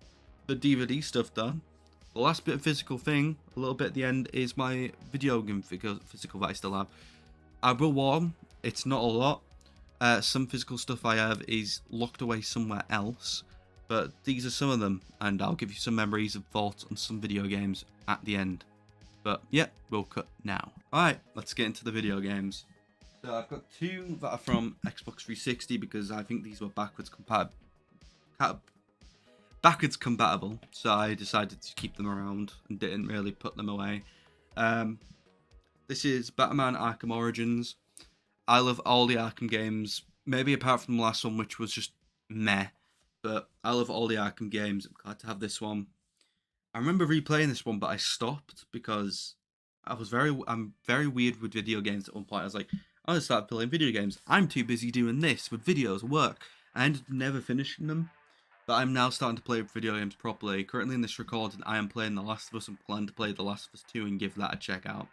the DVD stuff done. The last bit of physical thing, a little bit at the end, is my video game physical that I still have. I will warn, it's not a lot. Some physical stuff I have is locked away somewhere else, but these are some of them, and I'll give you some memories and thoughts on some video games at the end. But yeah, we'll cut now. Alright, let's get into the video games. So I've got 2 that are from Xbox 360 because I think these were backwards compatible, so I decided to keep them around and didn't really put them away. This is Batman Arkham Origins. I love all the Arkham games, maybe apart from the last one, which was just meh. But I love all the Arkham games. I'm glad to have this one. I remember replaying this one, but I stopped because I'm very weird with video games at one point. I was like, I'm going to start playing video games. I'm too busy doing this with videos, work. I ended up never finishing them. But I'm now starting to play video games properly. Currently in this recording, I am playing The Last of Us and plan to play The Last of Us 2 and give that a check out.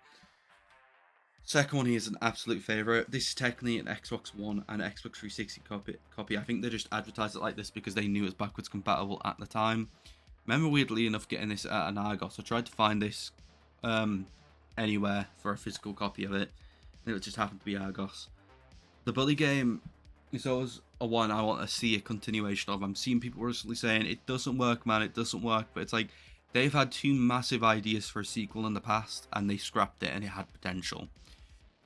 Second one here is an absolute favourite. This is technically an Xbox One and Xbox 360 copy. I think they just advertised it like this because they knew it was backwards compatible at the time. I remember weirdly enough getting this at an Argos. I tried to find this anywhere for a physical copy of it. And it just happened to be Argos. The Bully game is always a one I want to see a continuation of. I'm seeing people recently saying it doesn't work, man, it doesn't work. But it's like they've had two massive ideas for a sequel in the past and they scrapped it and it had potential.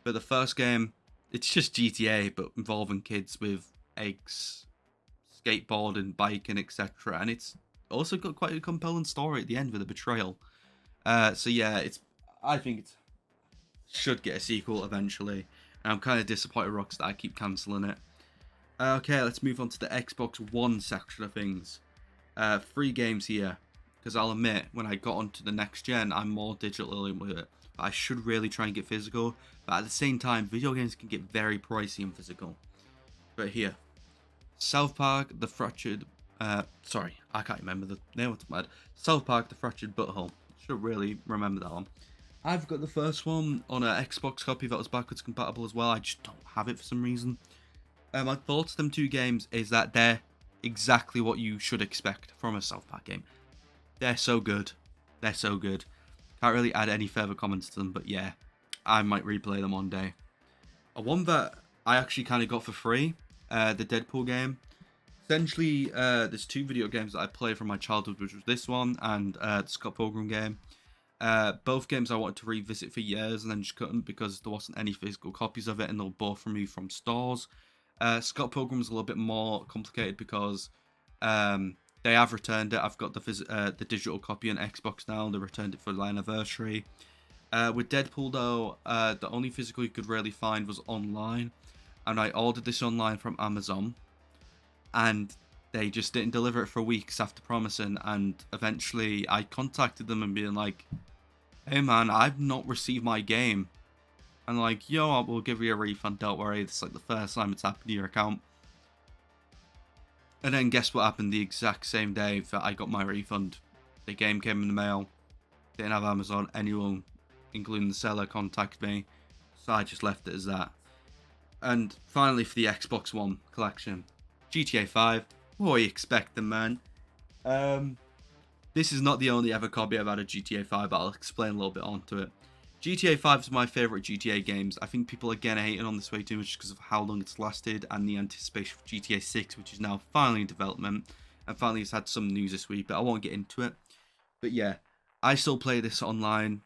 But the first game, it's just GTA but involving kids with eggs, skateboarding, biking, etc. And it's also got quite a compelling story at the end with a betrayal. So yeah, I think it should get a sequel eventually. And I'm kind of disappointed Rockstar keep cancelling it. Okay, let's move on to the Xbox One section of things. 3 games here, because I'll admit, when I got onto the next gen, I'm more digital in with it. But I should really try and get physical. But at the same time, video games can get very pricey in physical. But here, South Park, The Fractured... sorry, I can't remember the name. What's mad? South Park, The Fractured Butthole. Should really remember that one. I've got the first one on an Xbox copy that was backwards compatible as well. I just don't have it for some reason. My thoughts on them 2 games is that they're exactly what you should expect from a South Park game. They're so good. They're so good. Can't really add any further comments to them, but yeah, I might replay them one day. A one that I actually kind of got for free, the Deadpool game. Essentially, there's 2 video games that I played from my childhood, which was this one and the Scott Pilgrim game. Both games I wanted to revisit for years and then just couldn't because there wasn't any physical copies of it and they were both removed from stores. Scott Pilgrim's a little bit more complicated because they have returned it. I've got the digital copy on Xbox now. They returned it for the anniversary. With Deadpool though, the only physical you could really find was online, and I ordered this online from Amazon, and they just didn't deliver it for weeks after promising. And eventually, I contacted them and being like, "Hey man, I've not received my game." And like, "Yo, we'll give you a refund, don't worry. It's like the first time it's happened to your account." And then guess what happened the exact same day that I got my refund? The game came in the mail. Didn't have Amazon. Anyone, including the seller, contacted me. So I just left it as that. And finally for the Xbox One collection. GTA 5. What are you expecting, man? This is not the only ever copy I've had of GTA 5, but I'll explain a little bit onto it. GTA 5 is my favourite GTA games. I think people again are hating on this way too much because of how long it's lasted and the anticipation for GTA 6, which is now finally in development. And finally it's had some news this week, but I won't get into it. But yeah, I still play this online.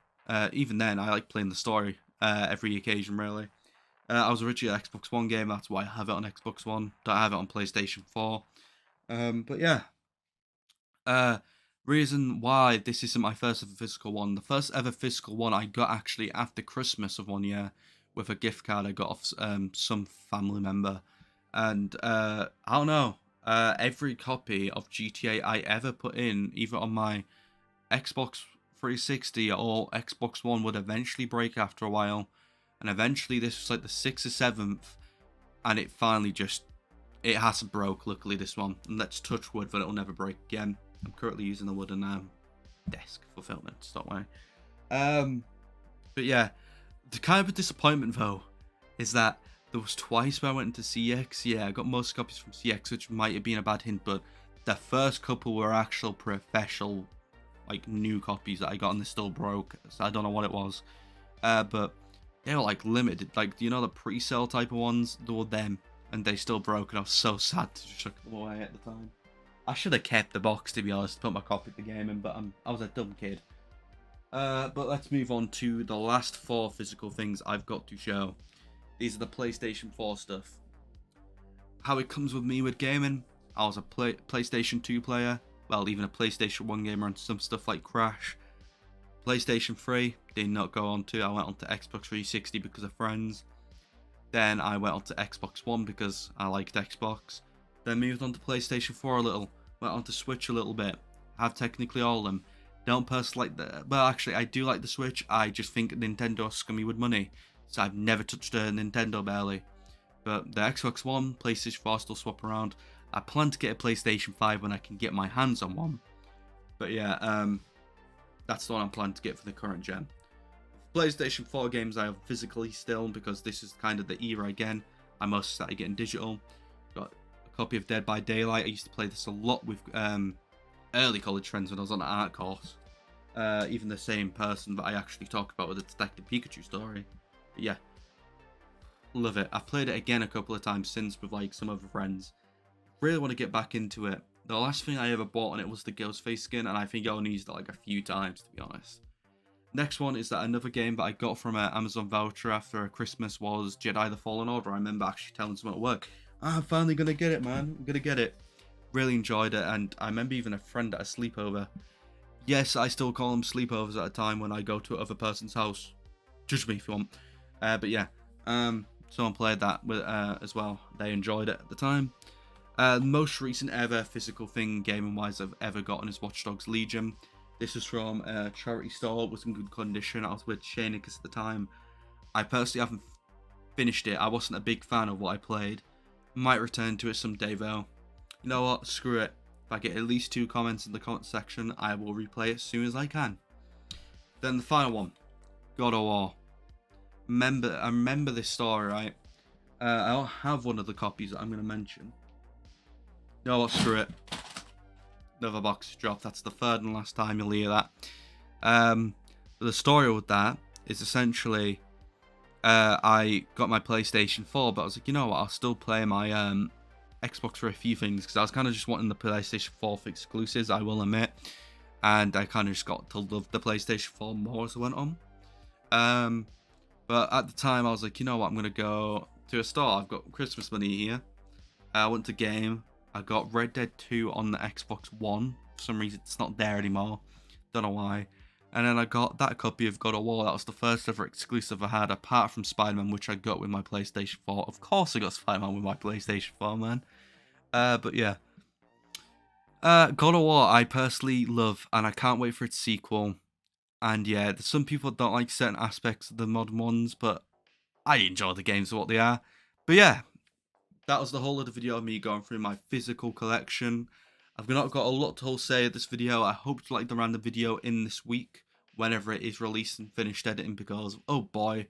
Even then, I like playing the story every occasion, really. I was originally an Xbox One game, that's why I have it on Xbox One. Don't have it on PlayStation 4. But yeah. Reason why this isn't my first ever physical one. The first ever physical one I got actually after Christmas of one year with a gift card I got off some family member. And I don't know, every copy of GTA I ever put in, either on my Xbox 360 or Xbox One, would eventually break after a while. And eventually this was like the 6th or 7th, and it finally just, it hasn't broke, luckily, this one. And let's touch wood that it'll never break again. I'm currently using a wooden desk for filming, so don't worry. But yeah, the kind of a disappointment though is that there was twice where I went into CX. Yeah, I got most copies from CX, which might have been a bad hint, but the first couple were actual professional, like new copies that I got, and they still broke. So I don't know what it was, but they were like limited, like, you know, the pre-sale type of ones. They were them, and they still broke, and I was so sad to just chuck them away at the time. I should have kept the box, to be honest, to put my copy of the game in, but I was a dumb kid. But let's move on to the last 4 physical things I've got to show. These are the PlayStation 4 stuff. How it comes with me with gaming: I was a PlayStation 2 player, well, even a PlayStation 1 gamer on some stuff like Crash. PlayStation 3, did not go on to. I went on to Xbox 360 because of friends. Then I went on to Xbox One because I liked Xbox. Then moved on to PlayStation 4 a little. Went on to Switch a little bit. Have technically all of them. Don't personally like the... Well, actually, I do like the Switch. I just think Nintendo scum me with money. So I've never touched a Nintendo barely. But the Xbox One, PlayStation 4 still swap around. I plan to get a PlayStation 5 when I can get my hands on one. But yeah, that's the one I'm planning to get for the current gen. PlayStation 4 games I have physically still, because this is kind of the era again. I must start getting digital. Got a copy of Dead by Daylight. I used to play this a lot with early college friends when I was on an art course. even the same person that I actually talk about with the Detective Pikachu story. But yeah, love it. I've played it again a couple of times since with like some other friends. Really want to get back into it. The last thing I ever bought on it was the Ghostface skin, and I think I only used it like a few times, to be honest. Next one is that another game that I got from an Amazon voucher after Christmas was Jedi The Fallen Order. I remember actually telling someone at work, I'm finally going to get it, man. I'm going to get it. Really enjoyed it, and I remember even a friend at a sleepover. Yes, I still call them sleepovers at a time when I go to another person's house. Judge me if you want. But yeah, someone played that with as well. They enjoyed it at the time. Most recent ever physical thing gaming-wise I've ever gotten is Watch Dogs Legion. This was from a charity store, was in good condition. I was with Shanicus at the time. I personally haven't finished it. I wasn't a big fan of what I played. Might return to it someday though. You know what? Screw it. If I get at least 2 comments in the comment section, I will replay it as soon as I can. Then the final one, God of War. I remember this story, right? I'll have one of the copies that I'm going to mention. You know what? Screw it. Another box drop. That's the third and last time you'll hear that. But the story with that is essentially I got my PlayStation 4, but I was like, you know what? I'll still play my Xbox for a few things because I was kind of just wanting the PlayStation 4 for exclusives, I will admit. And I kind of just got to love the PlayStation 4 more as I went on. But at the time, I was like, you know what? I'm going to go to a store. I've got Christmas money here. I went to game. I got Red Dead 2 on the Xbox One. For some reason, it's not there anymore. Don't know why. And then I got that copy of God of War. That was the first ever exclusive I had, apart from Spider-Man, which I got with my PlayStation 4. Of course I got Spider-Man with my PlayStation 4, man. But yeah. God of War, I personally love, and I can't wait for its sequel. And yeah, some people don't like certain aspects of the modern ones, but I enjoy the games for what they are. But yeah, that was the whole of the video of me going through my physical collection. I've not got a lot to say at this video. I hope to like the random video in this week, whenever it is released and finished editing, because, oh boy,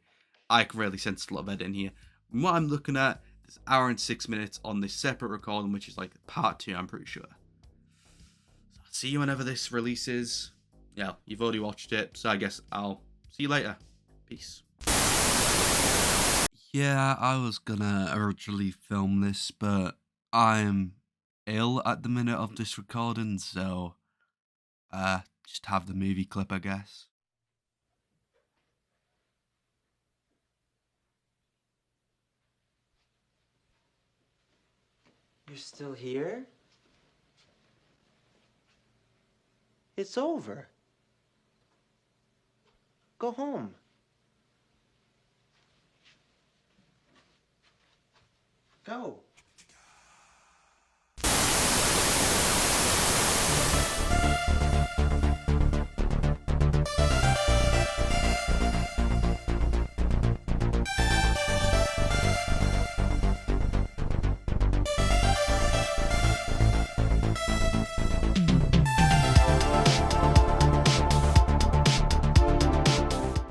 I can really sense a lot of editing here. And what I'm looking at is 1 hour and 6 minutes on this separate recording, which is like part 2, I'm pretty sure. So I'll see you whenever this releases. Yeah, you've already watched it, so I guess I'll see you later. Peace. Yeah, I was gonna originally film this, but I'm ill at the minute of this recording, so just have the movie clip, I guess. You're still here? It's over. Go home. Go.